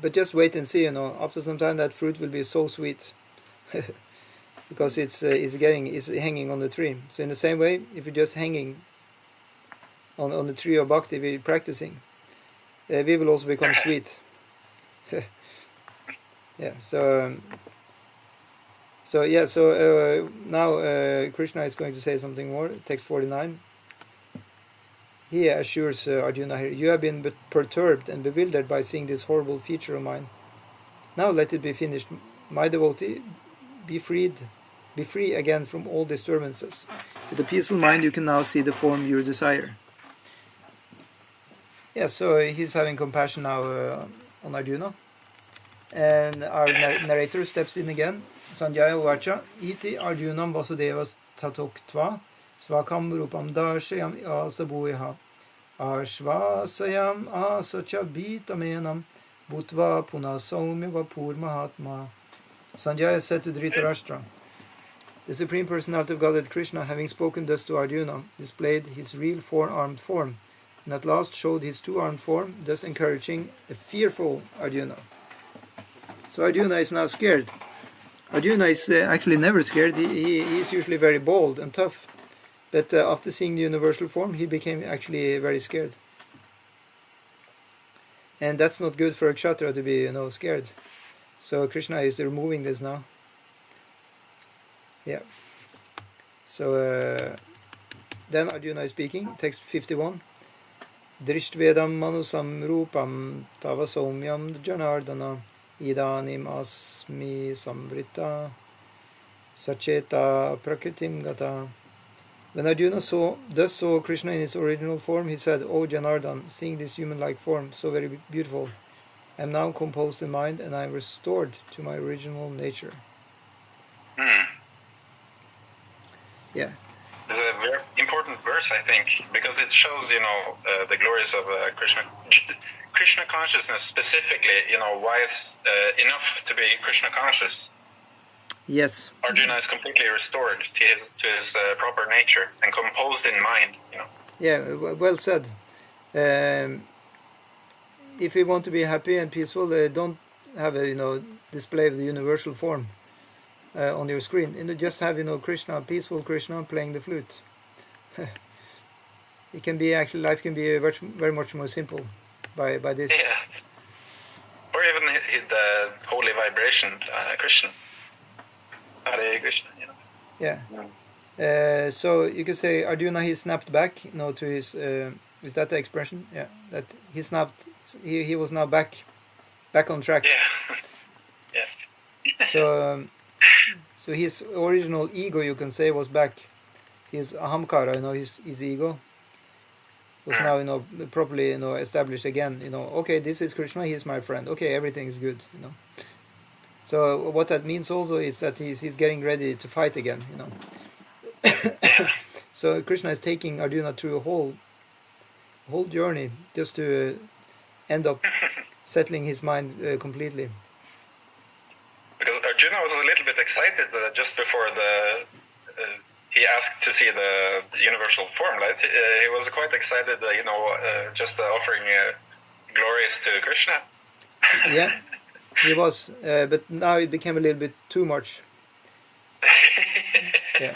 But just wait and see, after some time that fruit will be so sweet, because it's hanging on the tree. So in the same way, if you're just hanging on the tree of bhakti, we're practicing, we will also become sweet. Yeah, so now Krishna is going to say something more. Text 49. He assures Arjuna here, you have been perturbed and bewildered by seeing this horrible feature of mine. Now let it be finished. My devotee, be free again from all disturbances. With a peaceful mind you can now see the form you desire. Yeah, so he's having compassion now on Arjuna. And our narrator steps in again. Sanjaya Uvacha Iti Arjunam Vasudevas Tatoktva Svakam Rupam Darshayam Asabuiha Ashvasayam Asacha Bitamenam Bhutva Puna Saumya Vapur Mahatma. Sanjaya said to Dhritarashtra, the Supreme Personality of Godhead Krishna, having spoken thus to Arjuna, displayed his real four-armed form, and at last showed his two-armed form, thus encouraging a fearful Arjuna. So Arjuna is now scared. Arjuna is actually never scared. He is usually very bold and tough. But after seeing the universal form, he became actually very scared. And that's not good for a kshatriya to be, scared. So Krishna is removing this now. Yeah. So then Arjuna is speaking. Text 51. Drishtvedam manusam rupam tava somyam janardana. Idanim asmi samvrita sacheta prakritim gata When Arjuna thus saw Krishna in his original form, he said, "O Janardhan, seeing this human-like form, so very beautiful, I am now composed in mind, and I am restored to my original nature." Yeah. It's a very important verse, I think, because it shows, the glories of Krishna consciousness specifically. Why it's enough to be Krishna conscious. Yes. Arjuna is completely restored to his proper nature and composed in mind. Yeah, well said. If you want to be happy and peaceful, don't have a display of the universal form on your screen. Just have Krishna, peaceful Krishna playing the flute. It can be actually, life can be very much more simple by this. Yeah. Or even the holy vibration, Krishna. Hare Krishna. Yeah. So you could say Arjuna, he snapped back, to his. Is that the expression? Yeah. That he snapped. He was now back on track. Yeah. Yeah. So his original ego, you can say, was back. His ahamkara, his ego, was now properly established again. Okay, this is Krishna. He's my friend. Okay, everything is good. So what that means also is that he's getting ready to fight again. So Krishna is taking Arjuna through a whole journey just to end up settling his mind completely. Because Arjuna was a little bit excited just before he asked to see the universal form, right? He was quite excited, just offering glories to Krishna. Yeah, he was, but now it became a little bit too much. Yeah.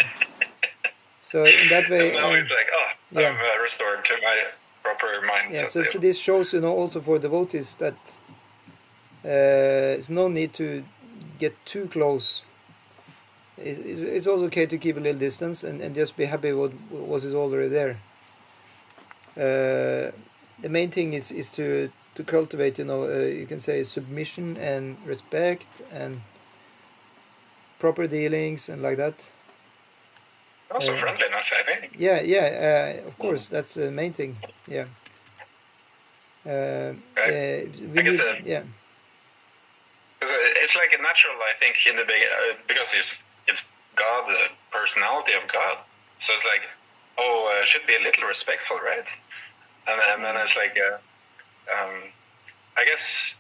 So in that way, and now it's like, I'm restored to my proper mind. Yeah. So this shows, also for devotees that it's no need to get too close. It's also okay to keep a little distance and just be happy with what is already there. The main thing is to cultivate, you can say submission and respect and proper dealings and like that. Also friendliness, I think. Yeah, of course, that's the main thing. Yeah. Yeah. It's like a natural, I think, in the beginning, because it's God, the personality of God. So it's like, should be a little respectful, right? And then it's like, I guess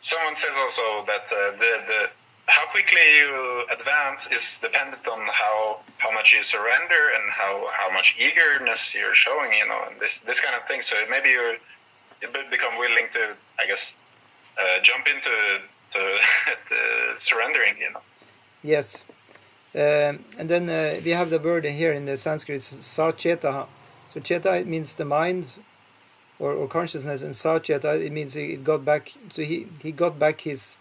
someone says also that the how quickly you advance is dependent on how much you surrender and how much eagerness you're showing, and this kind of thing. So maybe you become willing to, I guess, jump into surrendering, Yes. And then we have the word here in the Sanskrit, sacheta. So cheta, it means the mind or consciousness, and sacheta, it means it got back. So he got back his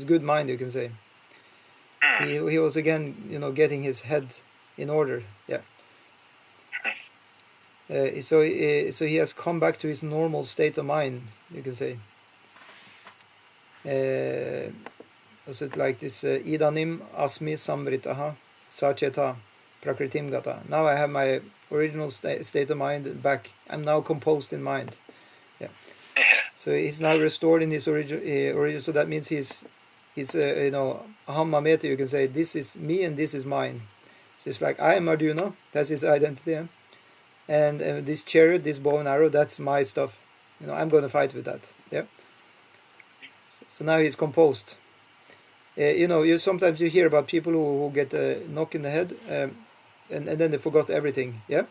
good mind, you can say. He was again, getting his head in order. Yeah. So he has come back to his normal state of mind, you can say. Was it like this? Idanim asmi samvritaha sacheta prakritim gata. Now I have my original state of mind back. I'm now composed in mind. Yeah. So he's now restored in his original. So that means he's aham mameti. You can say this is me and this is mine. So it's like I am Arjuna. That's his identity. Yeah? And this chariot, this bow and arrow, that's my stuff. I'm going to fight with that. Yeah. So now he's composed. You sometimes you hear about people who get a knock in the head, and then they forgot everything. Yeah.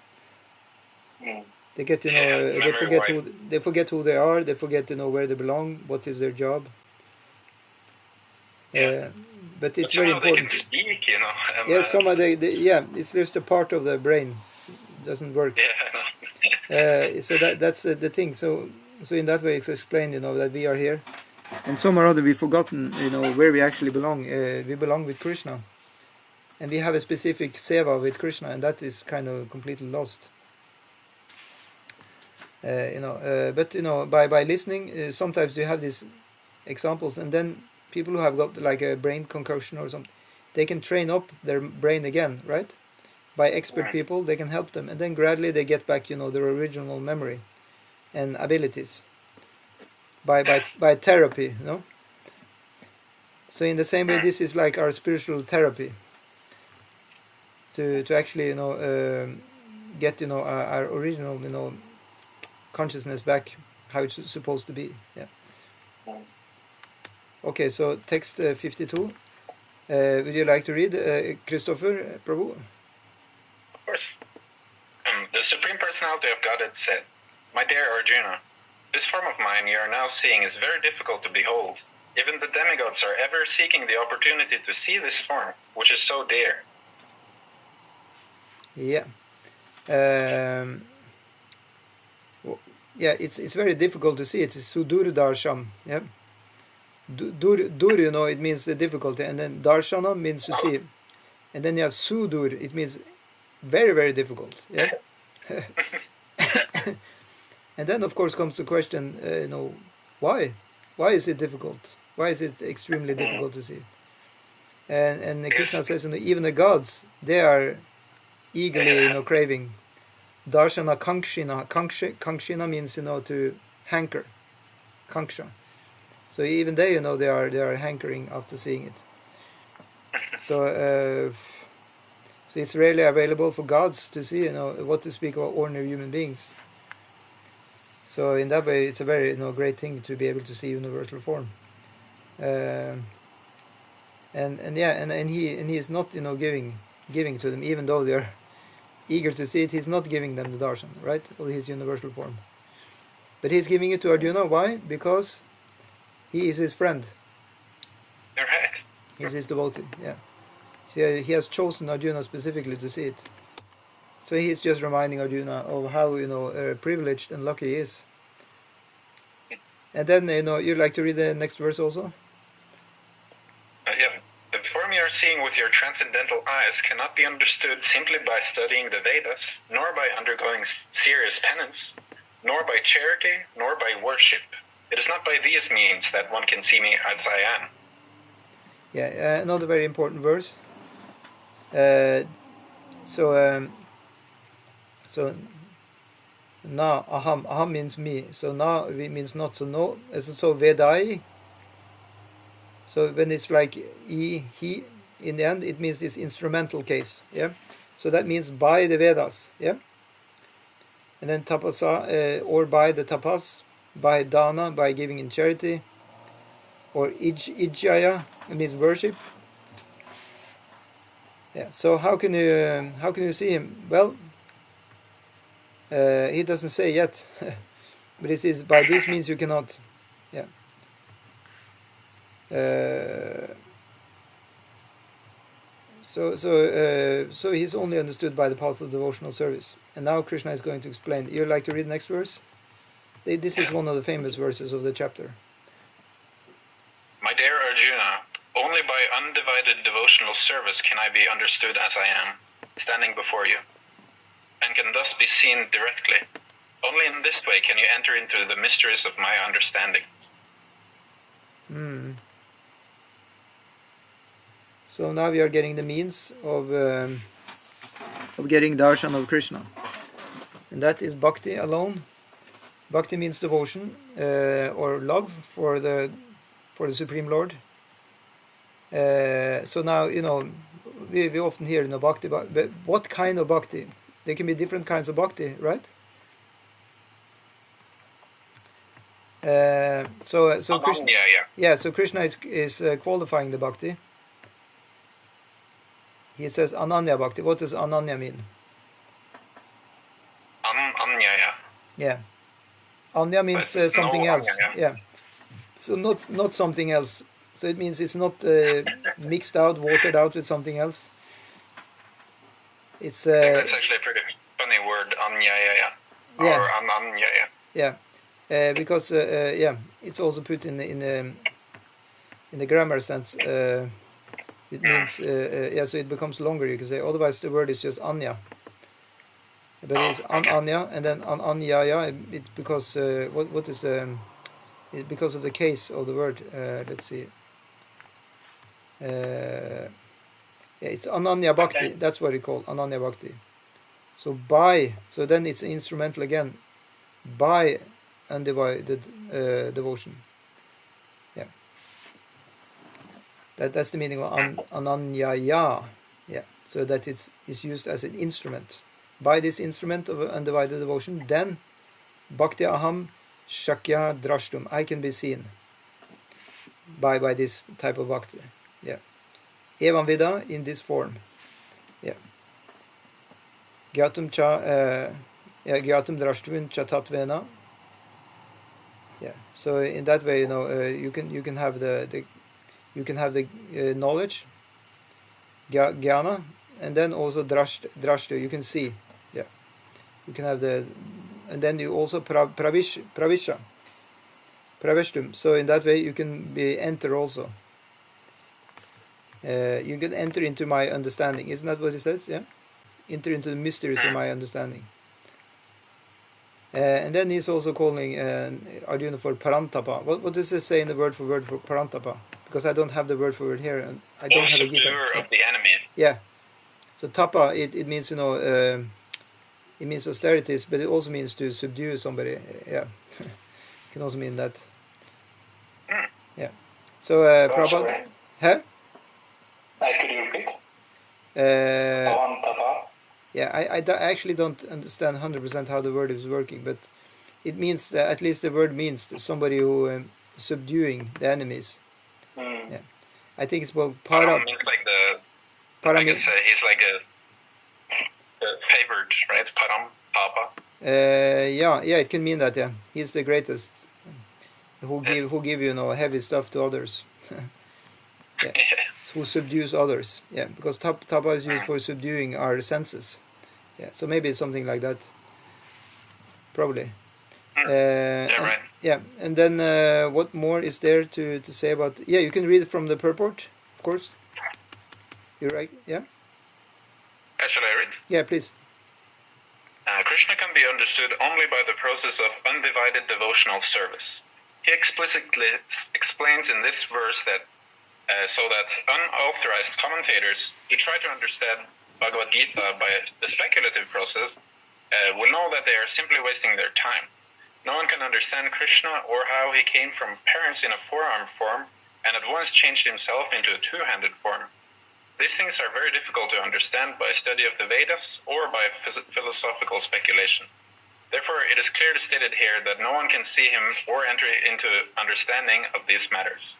They get they forget who they are. They forget where they belong. What is their job. But it's very important. They can speak, Yeah, some of it's just a part of the brain. It doesn't work. Yeah. So that's the thing. So in that way, it's explained, that we are here. And some or other we've forgotten, where we actually belong. We belong with Krishna. And we have a specific seva with Krishna, and that is kind of completely lost. But by listening, sometimes you have these examples, and then people who have got like a brain concussion or something, they can train up their brain again, right? by expert people, they can help them, and then gradually they get back, their original memory and abilities by therapy, So in the same way, this is like our spiritual therapy to actually, get, our original, consciousness back how it's supposed to be. Yeah. Okay, so text 52. Would you like to read, Christopher, Prabhu? Of course. The Supreme Personality of Godhead said, "My dear Arjuna, this form of mine you are now seeing is very difficult to behold. Even the demigods are ever seeking the opportunity to see this form, which is so dear." Yeah. Yeah, it's very difficult to see. It's sudurdarsham. Yeah. Dur, it means difficulty, and then darshana means to see, and then you have sudur. It means very, very difficult. Yeah. And then of course comes the question, why? Why is it difficult? Why is it extremely difficult to see? And Krishna says, even the gods, they are eagerly, craving. Darshana kankshina. Kankshina means, to hanker. Kanksha. So even they, they are hankering after seeing it. So it's rarely available for gods to see, what to speak about ordinary human beings. So in that way, it's a very, great thing to be able to see universal form. And he is not, giving to them, even though they are eager to see it. He's not giving them the darshan, right, of his universal form. But he's giving it to Arjuna. Why? Because he is his friend. Correct. He's his devotee. Yeah. So he has chosen Arjuna specifically to see it. So he's just reminding Arjuna of how privileged and lucky he is. And then you'd like to read the next verse also. Yeah. The form you are seeing with your transcendental eyes cannot be understood simply by studying the Vedas, nor by undergoing serious penance, nor by charity, nor by worship. It is not by these means that one can see me as I am. Yeah, another very important verse. So na aham means me. So na means not. So no. So vedai. So when it's like he, in the end, it means this instrumental case. Yeah. So that means by the Vedas. Yeah. And then tapasa, or by the tapas, by dana, by giving in charity, or ijjaya, it means worship. Yeah. So how can you see him? Well, he doesn't say yet, but he says by this means you cannot. Yeah. So he's only understood by the path of devotional service. And now Krishna is going to explain. You'd like to read the next verse? This is one of the famous verses of the chapter. My dear Arjuna, only by undivided devotional service can I be understood as I am, standing before you, and can thus be seen directly. Only in this way can you enter into the mysteries of my understanding. So now we are getting the means of getting darshan of Krishna, and that is bhakti alone. Bhakti means devotion or love for the Supreme Lord. So now we often hear bhakti, but what kind of bhakti? There can be different kinds of bhakti, right? So Krishna, so Krishna is qualifying the bhakti. He says Ananya Bhakti. What does Ananya mean? Anyaya. Yeah. Anya means something no else. Anyaya. Yeah. So not something else. So it means it's not mixed out, watered out with something else. It's. I think that's actually a pretty funny word, anyaya. Yeah. Or ananyaya. Yeah. Because it's also put in the grammar sense. It means so it becomes longer. You can say otherwise the word is just anya. But it's anya and then anyaya. It because what is because of the case of the word. Let's see. Yeah, it's Ananya Bhakti. Okay. That's what it's called, Ananya Bhakti. So by, so then it's instrumental again, by undivided devotion. Yeah, that's the meaning of Ananyaya. Yeah, so that it's used as an instrument. By this instrument of undivided devotion, then Bhakti Aham Shakya Drashtum, I can be seen by this type of bhakti. Yeah. Evam Vida in this form. Yeah. Gyatum cha Gyatum Drashtuvin Chatatvena. Yeah. So in that way, you can have the knowledge, jnana, and then also drashtu, you can see. Yeah. You can have and then you also pravisha, praveshtum. So in that way you can enter also. You can enter into my understanding. Isn't that what it says? Yeah. Enter into the mysteries of my understanding. And then he's also calling Arjuna for parantapa. What does it say in the word for parantapa? Because I don't have the word for word here, and I don't have a Gita. Of the enemy. Yeah. So tapa, it means it means austerities, but it also means to subdue somebody. Yeah, it can also mean that. Yeah. So Prabhupada. Huh? Could you repeat? Yeah, I actually don't understand 100% how the word is working, but it means at least the word means somebody who subduing the enemies. Yeah, I think it's called para. Means like the. I guess he's like a favored, right? Param, Papa. Yeah, it can mean that. Yeah, he's the greatest. Who give heavy stuff to others. Yeah. Who subdues others. Yeah, because tapa is used for subduing our senses. Yeah, so maybe it's something like that. Probably. Right. Yeah, and then what more is there to say about? Yeah, you can read it from the purport, of course. You're right. Yeah. Shall I read? Yeah, please. Krishna can be understood only by the process of undivided devotional service. He explicitly explains in this verse that so that unauthorized commentators who try to understand Bhagavad Gita by the speculative process will know that they are simply wasting their time. No one can understand Krishna or how he came from parents in a four-armed form and at once changed himself into a two-handed form. These things are very difficult to understand by study of the Vedas or by philosophical speculation. Therefore, it is clearly stated here that no one can see him or enter into understanding of these matters.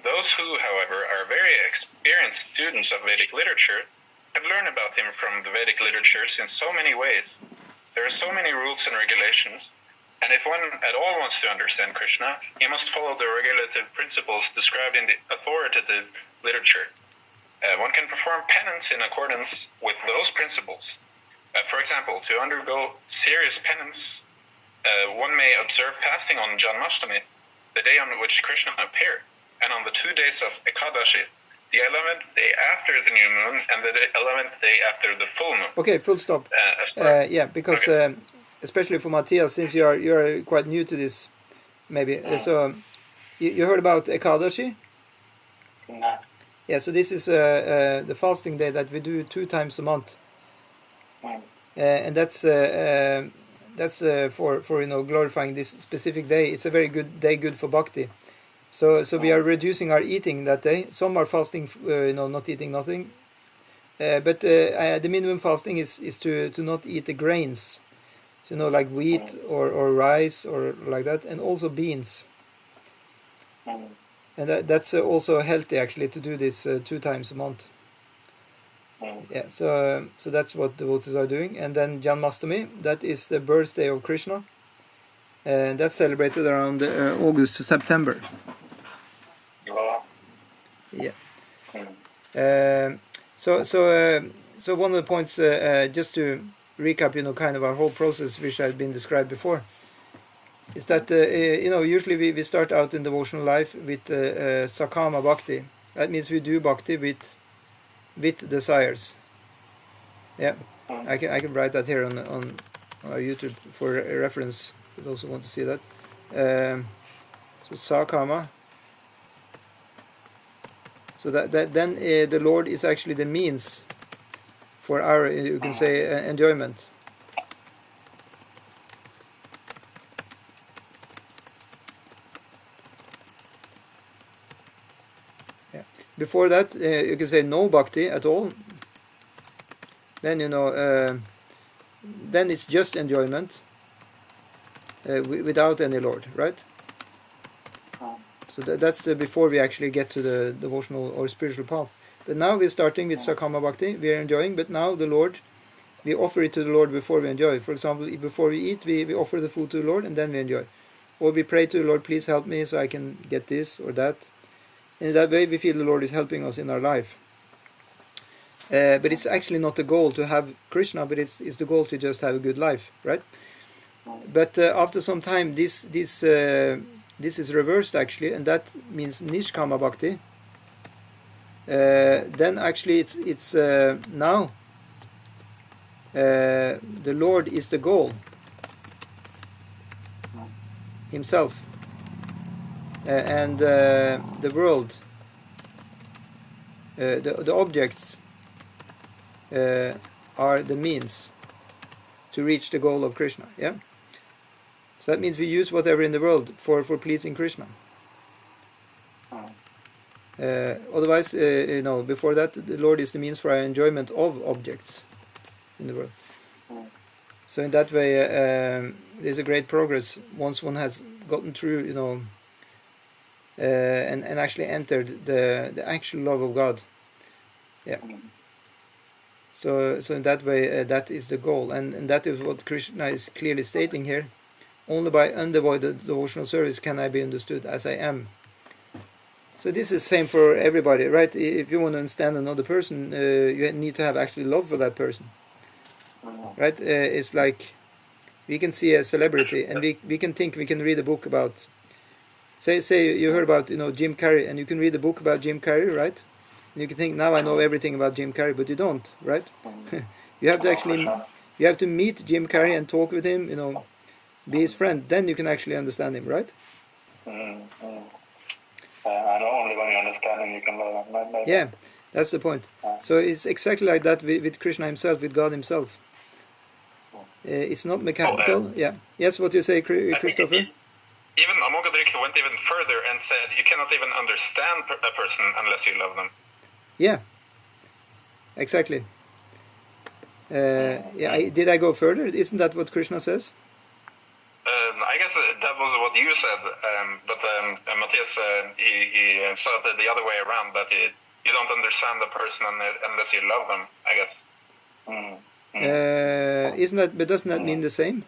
Those who, however, are very experienced students of Vedic literature have learned about him from the Vedic literatures in so many ways. There are so many rules and regulations, and if one at all wants to understand Krishna, he must follow the regulative principles described in the authoritative literature. One can perform penance in accordance with those principles. For example, to undergo serious penance, one may observe fasting on Janmashtami, the day on which Krishna appeared, and on the 2 days of Ekadashi, the 11th day after the new moon and the 11th day after the full moon. Okay, full stop. Yeah, because okay. Especially for Matthias, since you are quite new to this, maybe. So you heard about Ekadashi? No. Yeah, so this is the fasting day that we do 2 times a month, and that's for glorifying this specific day. It's a very good day, good for bhakti. So we are reducing our eating that day. Some are fasting, not eating nothing, but the minimum fasting is to not eat the grains, like wheat or rice or like that, and also beans. And that's also healthy actually to do this 2 times a month. Yeah, so that's what devotees are doing. And then Janmashtami, that is the birthday of Krishna, and that's celebrated around August to September. Yeah. So one of the points, just to recap, kind of our whole process, which had been described before, is that usually we start out in devotional life with sakama bhakti. That means we do bhakti with desires. Yeah, I can write that here on our YouTube for reference for those who want to see that. So sakama So that then the Lord is actually the means for our, you can say, enjoyment. Yeah. Before that, you can say no bhakti at all. Then then it's just enjoyment without any Lord, right? So that's before we actually get to the devotional or spiritual path. But now we're starting with Sakama Bhakti. We are enjoying, but now the Lord, we offer it to the Lord before we enjoy. For example, before we eat, we offer the food to the Lord and then we enjoy. Or we pray to the Lord, please help me so I can get this or that. In that way, we feel the Lord is helping us in our life. But it's actually not the goal to have Krishna, but it's the goal to just have a good life, right? But after some time, this is reversed actually, and that means Nishkama Bhakti. Then actually it's now the Lord is the goal himself, and the world, the objects are the means to reach the goal of Krishna. Yeah. So that means we use whatever in the world for pleasing Krishna. Otherwise, before that, the Lord is the means for our enjoyment of objects in the world. So in that way, there's a great progress once one has gotten through, and actually entered the actual love of God. Yeah. So in that way, that is the goal, and that is what Krishna is clearly stating here. Only by undivided devotional service can I be understood as I am. So this is same for everybody, right? If you want to understand another person, you need to have actually love for that person, right? It's like we can see a celebrity and we can think we can read a book about, say you heard about Jim Carrey, and you can read a book about Jim Carrey, right? And you can think, now I know everything about Jim Carrey, but you don't, right? You have to actually meet Jim Carrey and talk with him, be his friend, then you can actually understand him, right? I know only when you understand him you can love him. Yeah, that's the point. So it's exactly like that with Krishna himself, with God himself. It's not mechanical. Yeah. Yes, what you say, Christopher? Even Amoghadrika went even further and said you cannot even understand a person unless you love them. Yeah, exactly. Did I go further? Isn't that what Krishna says? I guess that was what you said, but Matthias, he said it the other way around, that you don't understand the person unless you love them, I guess. But doesn't that mean the same?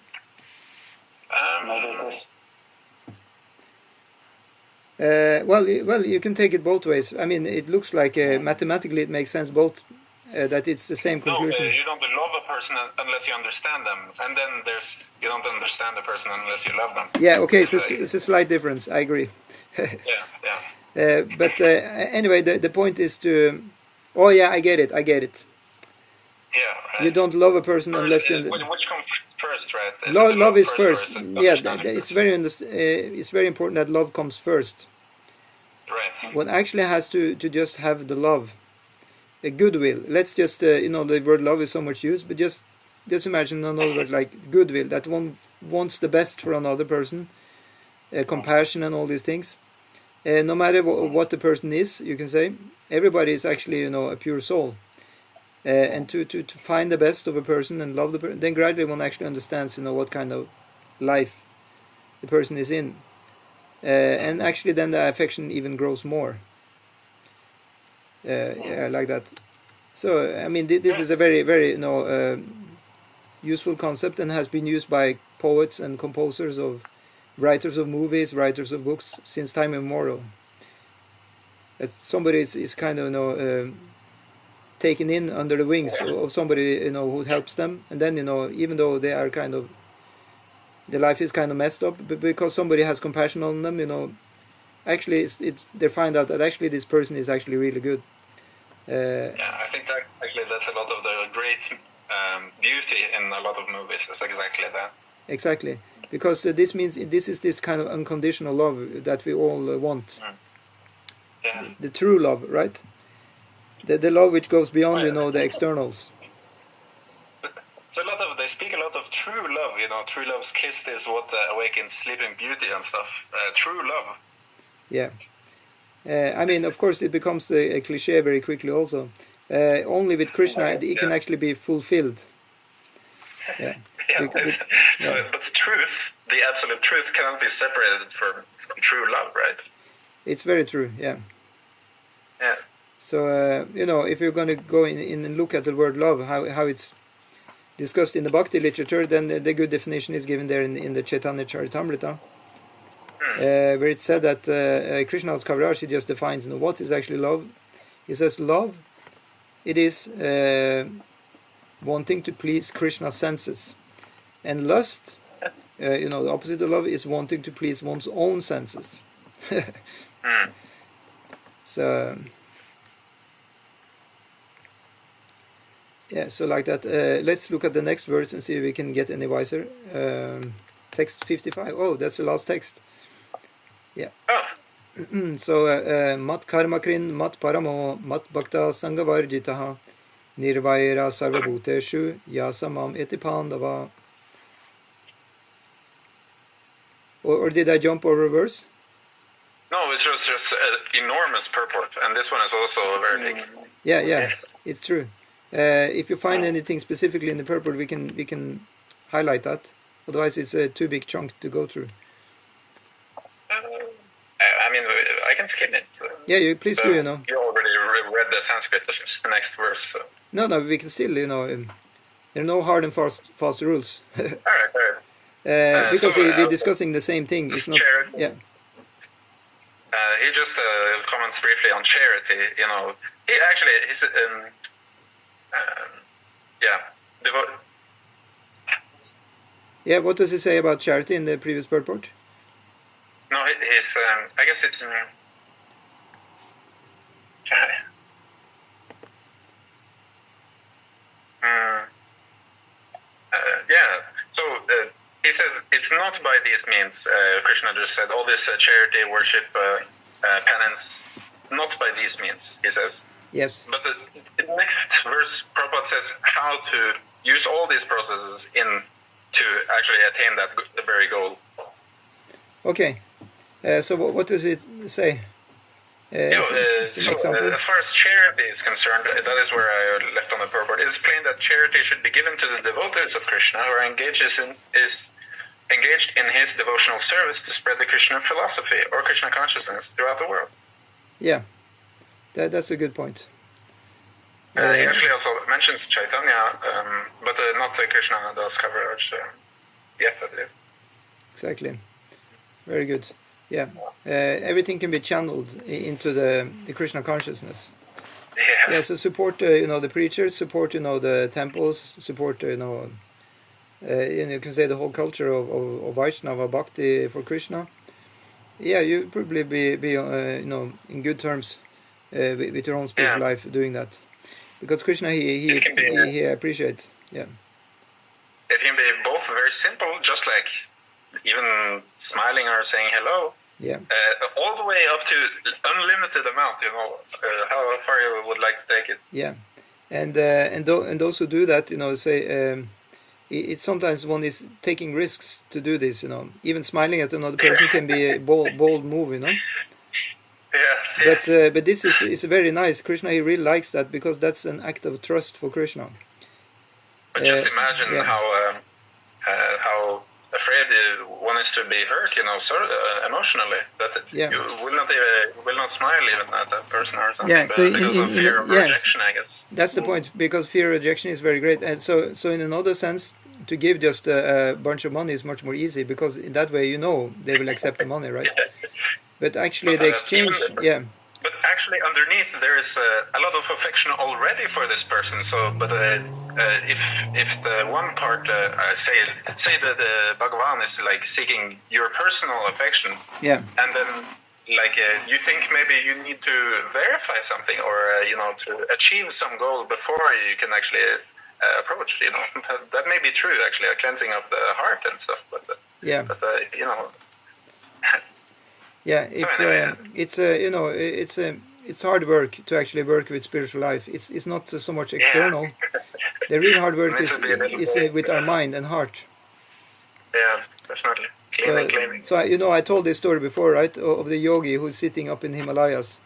Well, you can take it both ways. I mean, it looks like mathematically it makes sense both. That it's the same conclusion. No, you don't love a person unless you understand them, and then you don't understand a person unless you love them. Yeah, okay, so it's a slight difference. I agree. Yeah. But anyway, the point is to. Oh yeah, I get it. Yeah. Right. You don't love a person unless you. Which comes first, right? Love is first. Yeah, it's very important that love comes first. Right. One actually has to just have the love. A goodwill. Let's just the word love is so much used, but just imagine another word like goodwill, that one wants the best for another person, compassion and all these things. No matter what the person is, you can say everybody is actually a pure soul, and to find the best of a person and love the person, then gradually one actually understands what kind of life the person is in, and actually then the affection even grows more. Like that. So I mean, this is a very, very useful concept, and has been used by poets and composers, of writers of movies, writers of books since time immemorial. Somebody is kind of taken in under the wings of somebody who helps them, and then even though they are kind of, their life is kind of messed up, but because somebody has compassion on them, actually they find out that actually this person is actually really good. I think that actually that's a lot of the great beauty in a lot of movies. It's exactly that. Exactly, because this means this is this kind of unconditional love that we all want. Yeah. the true love, right? The love which goes beyond, the externals. It's they speak a lot of true love, true love's kiss is what awakens sleeping beauty and stuff. True love. Yeah. I mean, of course, it becomes a cliche very quickly also. Only with Krishna, it can actually be fulfilled. Yeah. But the truth, the absolute truth, cannot be separated from true love, right? It's very true, yeah. Yeah. So, if you're going to go in and look at the word love, how it's discussed in the Bhakti literature, then the good definition is given there in the Chaitanya Charitamrita, where it's said that Krishnadas Kaviraj, he just defines what is actually love. He says love, it is wanting to please Krishna's senses. And lust, the opposite of love, is wanting to please one's own senses. So... yeah, so like that. Let's look at the next verse and see if we can get any wiser. Text 55. Oh, that's the last text. Yeah. So, mat karmakrin, mat paramo, mat bhakta sangavarjitaha, nirvaira sarvabhuteshu, yasamam eti pandava. Or did I jump over a verse? No, it's just an enormous purport, and this one is also very big. Yeah, it's true. If you find anything specifically in the purport, we can highlight that. Otherwise, it's a too big chunk to go through. I mean, I can skim it. Yeah, please do. You already read the Sanskrit, the next verse. So. No, we can still. There are no hard and fast rules. All right. Because we're discussing the same thing. It's not. Charity. Yeah. He just comments briefly on charity. He's Yeah, what does he say about charity in the previous purport? No, he's. I guess it's. So he says it's not by these means. Krishna just said all this charity, worship, penance, not by these means. He says. Yes. But the next verse, Prabhupada says how to use all these processes to actually attain that the very goal. Okay. So what does it say? As far as charity is concerned, that is where I left on the purport. It is plain that charity should be given to the devotees of Krishna who are engaged in his devotional service to spread the Krishna philosophy or Krishna consciousness throughout the world. Yeah. That's a good point. He actually also mentions Chaitanya, but not Krishna Das Kaviraj yet, at least. Exactly. Very good. Yeah. Everything can be channeled into the Krishna consciousness. Yeah. So support, the preachers, support, the temples, support, you can say the whole culture of Vaishnava Bhakti for Krishna. Yeah, you probably be in good terms. With your own spiritual life, doing that, because Krishna he appreciates. Yeah. It can be both very simple, just like even smiling or saying hello. Yeah. All the way up to unlimited amount. How far you would like to take it. Yeah, and those who do that, say it's sometimes one is taking risks to do this. Even smiling at another person can be a bold move. Yeah. But this is very nice. Krishna, he really likes that because that's an act of trust for Krishna. But just imagine how afraid one is to be hurt, emotionally. That you will not smile even at that person or something. Yeah, so because of fear of rejection, I guess. That's the point, because fear of rejection is very great. And so in another sense, to give just a bunch of money is much more easy, because in that way they will accept the money, right? But actually the exchange, But actually underneath there is a lot of affection already for this person. So, but if the one part, say that the Bhagavan is like seeking your personal affection, and then you think maybe you need to verify something or to achieve some goal before you can actually approach. That may be true, actually, a cleansing of the heart and stuff. But Yeah, it's anyway, you know, it's hard work to actually work with spiritual life. It's not so much external. The real hard work Needs to be a little bit, with our mind and heart. yeah, definitely. Cleaning. So you know, I told this story before, right, of the yogi who's sitting up in Himalayas,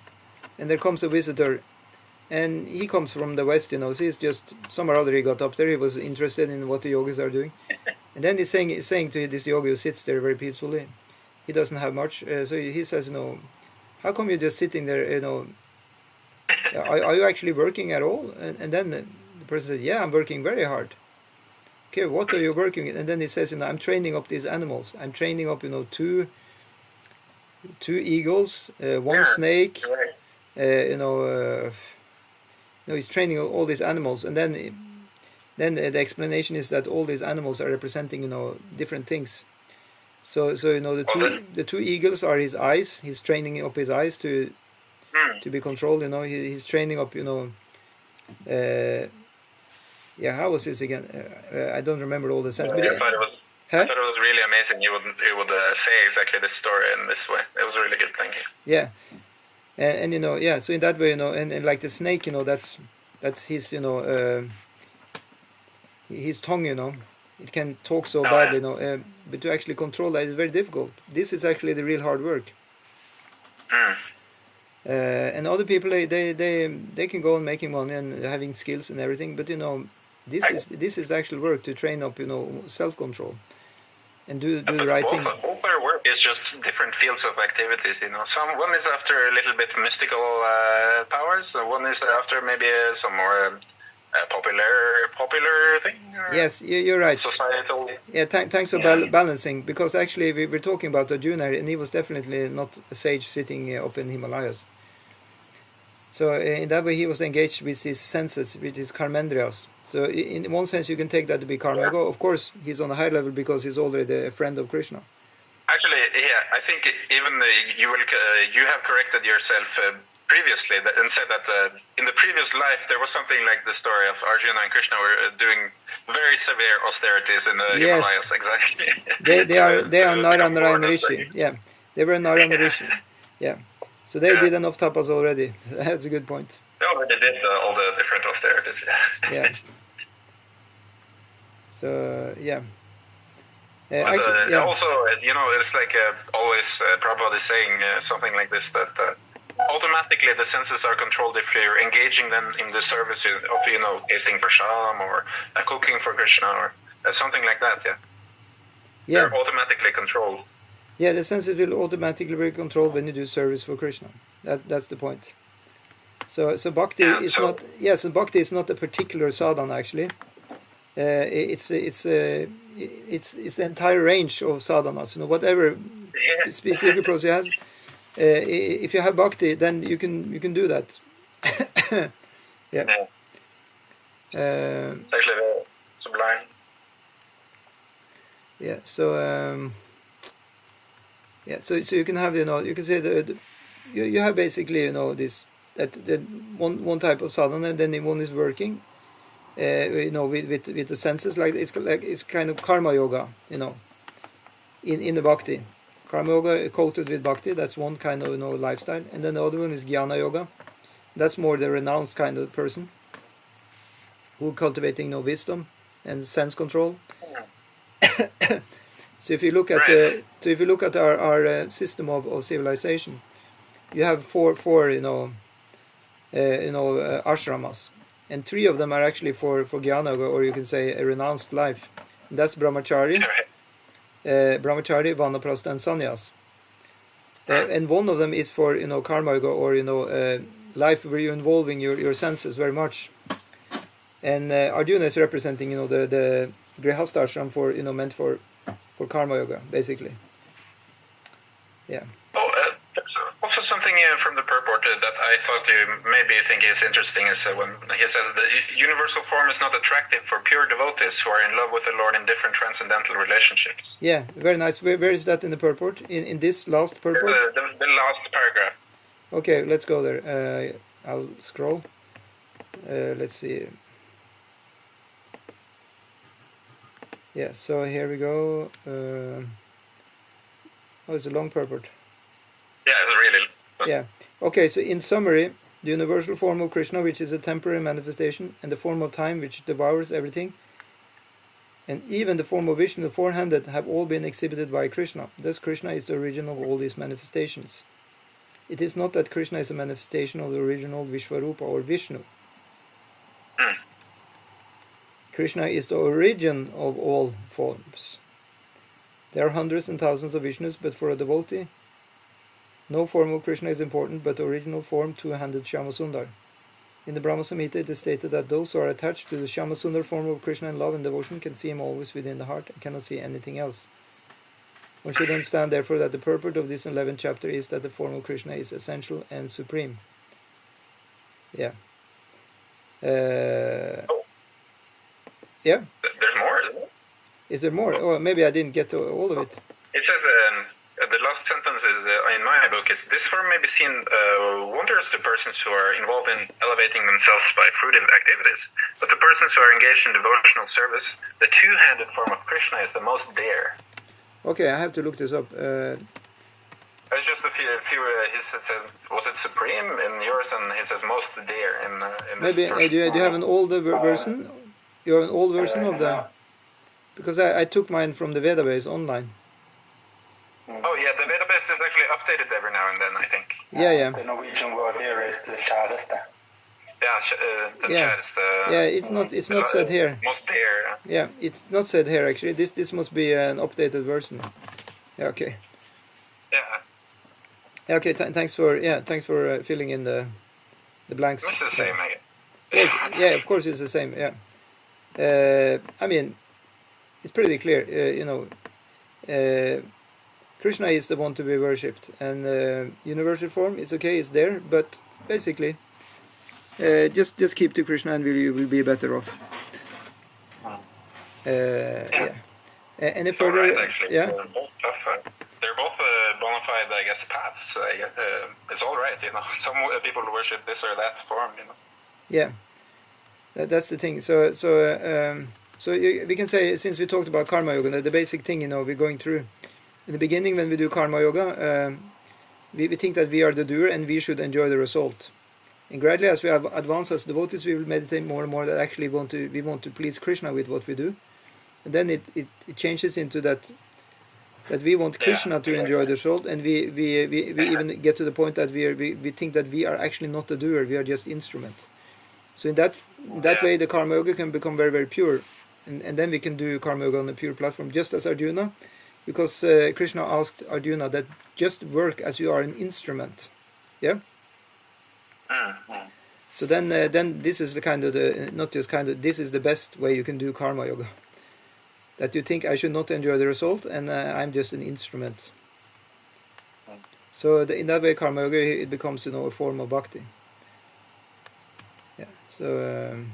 and there comes a visitor, and he comes from the west, you know, so he's just some or other he got up there. He was interested in what the yogis are doing, and then he's saying to this yogi who sits there very peacefully. He doesn't have much, so he says, you know, how come you're just sitting there, you know? Are you actually working at all? And then the person said, yeah, I'm working very hard. Okay, what are you working with? And then he says, you know, I'm training up these animals. I'm training up, you know, two eagles, one snake, you know, he's training all these animals. And then the explanation is that all these animals are representing, you know, different things. So you know, the two eagles are his eyes. He's training up his eyes to be controlled. You know, he's training up. You know, yeah. How was this again? I don't remember all the sense. I thought it was really amazing. You would say exactly this story in this way. It was a really good thing. Yeah, and you know, yeah. So in that way, you know, and like the snake, you know, that's his, you know, his tongue, you know. It can talk so badly, you know, but to actually control that is very difficult. This is actually the real hard work. And other people, they can go on making money and having skills and everything, but you know, this is actual work to train up, you know, self-control and do the right thing. All their work is just different fields of activities, you know. One is after a little bit mystical powers, one is after maybe some more popular thing. Yes, you're right. Societal. Yeah, thanks for balancing, because actually we were talking about Arjuna, and he was definitely not a sage sitting up in Himalayas. So in that way he was engaged with his senses, with his karmendriyas. So in one sense you can take that to be karma yoga. Of course he's on a high level because he's already a friend of Krishna. Actually, yeah, I think even you have corrected yourself previously and said that in the previous life there was something like the story of Arjuna and Krishna were doing very severe austerities in the Himalayas. Exactly. They are Narayana Rishi. Yeah, they were Narayana Rishi. Yeah, so they did enough tapas already. That's a good point. They already did all the different austerities. Yeah. So yeah. Also, you know, it's like always Prabhupada is saying something like this, that automatically the senses are controlled if you're engaging them in the service of, you know, tasting prashadam or cooking for Krishna or something like that. They're automatically controlled. Yeah, the senses will automatically be controlled when you do service for Krishna. That's the point. So bhakti is not. Yes, and bhakti is not a particular sadhana actually. It's the entire range of sadhanas. You know, whatever specific process you have. If you have bhakti, then you can do that. Yeah. It's actually very sublime. Yeah. So so you can have, you know, you can say you have basically, you know, this that one type of sadhana, and then one is working. You know, with the senses, it's kind of karma yoga, you know, in the bhakti. Karma yoga coated with bhakti, that's one kind of, you know, lifestyle, and then the other one is jnana yoga. That's more the renounced kind of person who cultivating, you know, wisdom and sense control. So if you look at our system of civilization, you have four you know ashramas. And 3 of them are actually for jnana yoga, or you can say a renounced life. And that's brahmachari, vanaprastha, and sannyas. And one of them is for, you know, karma yoga, or, you know, life where you're involving your senses very much. And Arjuna is representing, you know, the grihastha ashram for, you know, meant for karma yoga, basically. Yeah. Also something from the purport that I thought you maybe think is interesting is when he says the universal form is not attractive for pure devotees who are in love with the Lord in different transcendental relationships. Yeah, very nice. Where is that in the purport? In this last purport? The last paragraph. Okay, let's go there. I'll scroll. Let's see. Yeah, so here we go. Oh, it's a long purport. Yeah. Okay, so in summary, the universal form of Krishna, which is a temporary manifestation, and the form of time, which devours everything, and even the form of Vishnu, the four-handed, have all been exhibited by Krishna. Thus, Krishna is the origin of all these manifestations. It is not that Krishna is a manifestation of the original Vishvarupa or Vishnu. Krishna is the origin of all forms. There are hundreds and thousands of Vishnus, but for a devotee, no form of Krishna is important, but the original form, two-handed Shyamasundar. In the Brahma Samhita, it is stated that those who are attached to the Shyamasundar form of Krishna in love and devotion can see him always within the heart and cannot see anything else. One should understand, therefore, that the purport of this 11th chapter is that the form of Krishna is essential and supreme. Yeah. Yeah. There's more, isn't there? Is there more? Oh, maybe I didn't get to all of it. It says, the last sentence is in my book is, this form may be seen wondrous to persons who are involved in elevating themselves by fruitive activities, but the persons who are engaged in devotional service, the two-handed form of Krishna is the most dear. Okay, I have to look this up. It's just a few he says, was it supreme in yours, and he says most dear in this Maybe version. do you have an older version? You have an old version of the... Because I took mine from the Vedabase online. Oh yeah, the database is actually updated every now and then, I think. Yeah. The Norwegian word here is kjæreste. Yeah, the Yeah. chat is the... Yeah, it's not said here. Most dear. Yeah, it's not said here actually. This must be an updated version. Yeah, okay. Yeah. Okay, thanks for filling in the blanks. This is the same, I guess. Yes, yeah, of course it's the same. Yeah. I mean, it's pretty clear. Krishna is the one to be worshipped, and universal form is okay, it's there, but basically, just keep to Krishna and you will be better off. Yeah. Any It's further? alright, actually. Yeah. They're both bona fide, I guess, paths. It's all right, Some people worship this or that form, Yeah, that's the thing. So we can say, since we talked about karma yoga, the basic thing, we're going through. In the beginning, when we do karma yoga, we think that we are the doer and we should enjoy the result. And gradually, as we have advanced as devotees, we will meditate more and more that actually we want to please Krishna with what we do. And then it changes into that we want Krishna to enjoy the result, and we even get to the point that we think that we are actually not the doer, we are just instrument. So in that way, the karma yoga can become very, very pure, and then we can do karma yoga on a pure platform, just as Arjuna, because Krishna asked Arjuna that just work as you are an instrument. Yeah. So then this is the kind of this is the best way you can do karma yoga. That you think I should not enjoy the result, and I'm just an instrument. So in that way, karma yoga, it becomes a form of bhakti. Yeah. So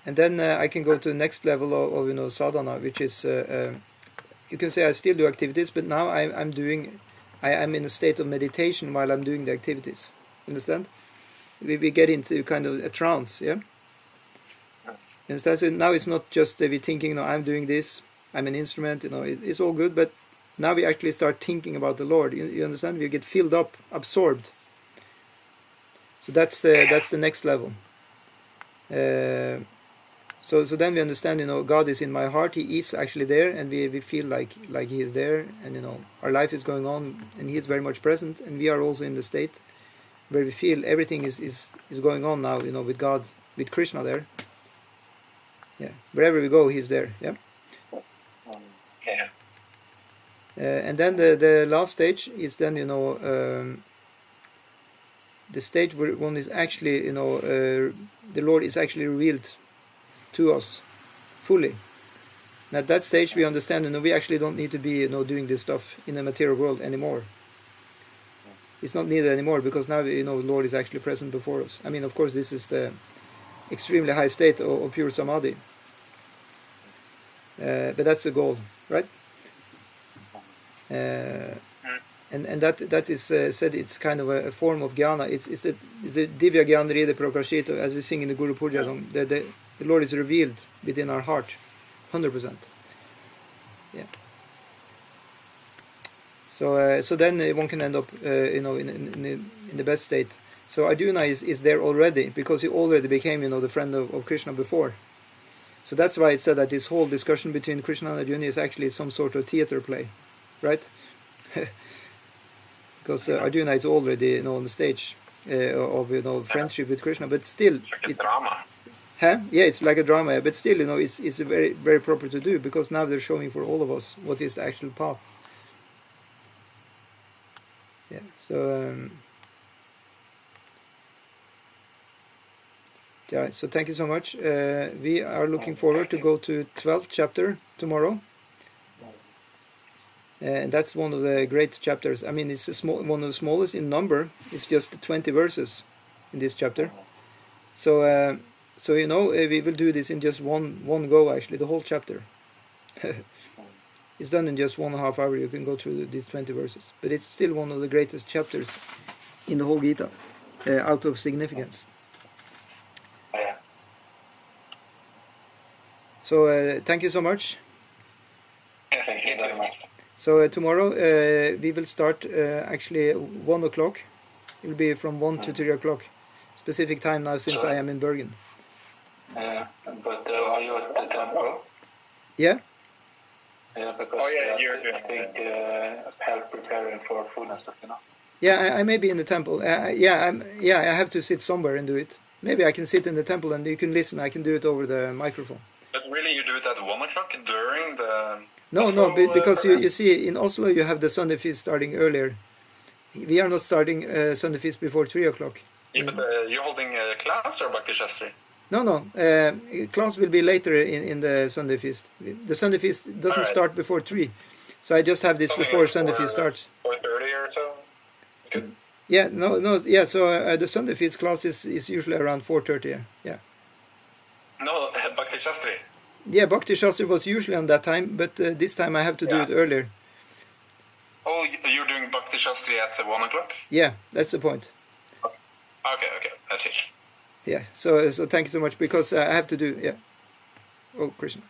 and then I can go to the next level of sadhana, which is you can say I still do activities, but now I'm in a state of meditation while I'm doing the activities. Understand? We get into kind of a trance. Yeah. Understand? So now it's not just we thinking, I'm doing this, I'm an instrument, it's all good, but now we actually start thinking about the Lord. You understand? We get filled up, absorbed. So that's the next level. So then we understand, God is in my heart. He is actually there, and we feel like He is there, and our life is going on, and He is very much present, and we are also in the state where we feel everything is going on now, with God, with Krishna there. Yeah, wherever we go, He's there. Yeah. Yeah. And then the last stage is then the stage where one is actually the Lord is actually revealed to us fully. And at that stage we understand we actually don't need to be doing this stuff in the material world anymore. It's not needed anymore, because now the Lord is actually present before us. I mean, of course, this is the extremely high state of pure samadhi. But that's the goal, right? And that is said it's kind of a form of jnana. It's a divya jnana rida prakashita, as we sing in the Guru Puja song. The Lord is revealed within our heart, 100%. Yeah. So then one can end up, in the best state. So Arjuna is there already because he already became, the friend of Krishna before. So that's why it said that this whole discussion between Krishna and Arjuna is actually some sort of theater play, right? Because Arjuna is already, on the stage of friendship with Krishna, but still, Like a drama. Yeah, it's like a drama, but still, it's very, very proper to do because now they're showing for all of us what is the actual path. Yeah, so yeah, so thank you so much. We are looking forward to go to 12th chapter tomorrow. And that's one of the great chapters. I mean, it's one of the smallest in number. It's just 20 verses in this chapter. So, we will do this in just one go, actually, the whole chapter. It's done in just 1.5 hours. You can go through these 20 verses. But it's still one of the greatest chapters in the whole Gita, out of significance. Yeah. So, thank you so much. Thank you very much. So tomorrow we will start actually 1 o'clock. It will be from 1 to 3 o'clock. Specific time now since I am in Bergen. But are you at the temple? Yeah? Yeah, because I think help preparing for food and stuff, Yeah, I may be in the temple. I have to sit somewhere and do it. Maybe I can sit in the temple and you can listen. I can do it over the microphone. But really, you do it at 1 o'clock during the... No, because you see, in Oslo you have the Sunday feast starting earlier. We are not starting Sunday feast before 3 o'clock. Yeah, but you're holding a class or Bhakti Shastri? No. Class will be later in the Sunday feast. The Sunday feast doesn't start before 3. So I just have this before Sunday feast starts. 4:30 or so? Good. Yeah, yeah, so the Sunday feast class is usually around 4:30, yeah. No, Bhakti Shastri. Yeah, Bhakti Shastri was usually on that time, but this time I have to do it earlier. Oh, you're doing Bhakti Shastri at 1 o'clock? Yeah, that's the point. Okay, I see. Yeah, so thank you so much, because I have to do, yeah. Oh, Krishna.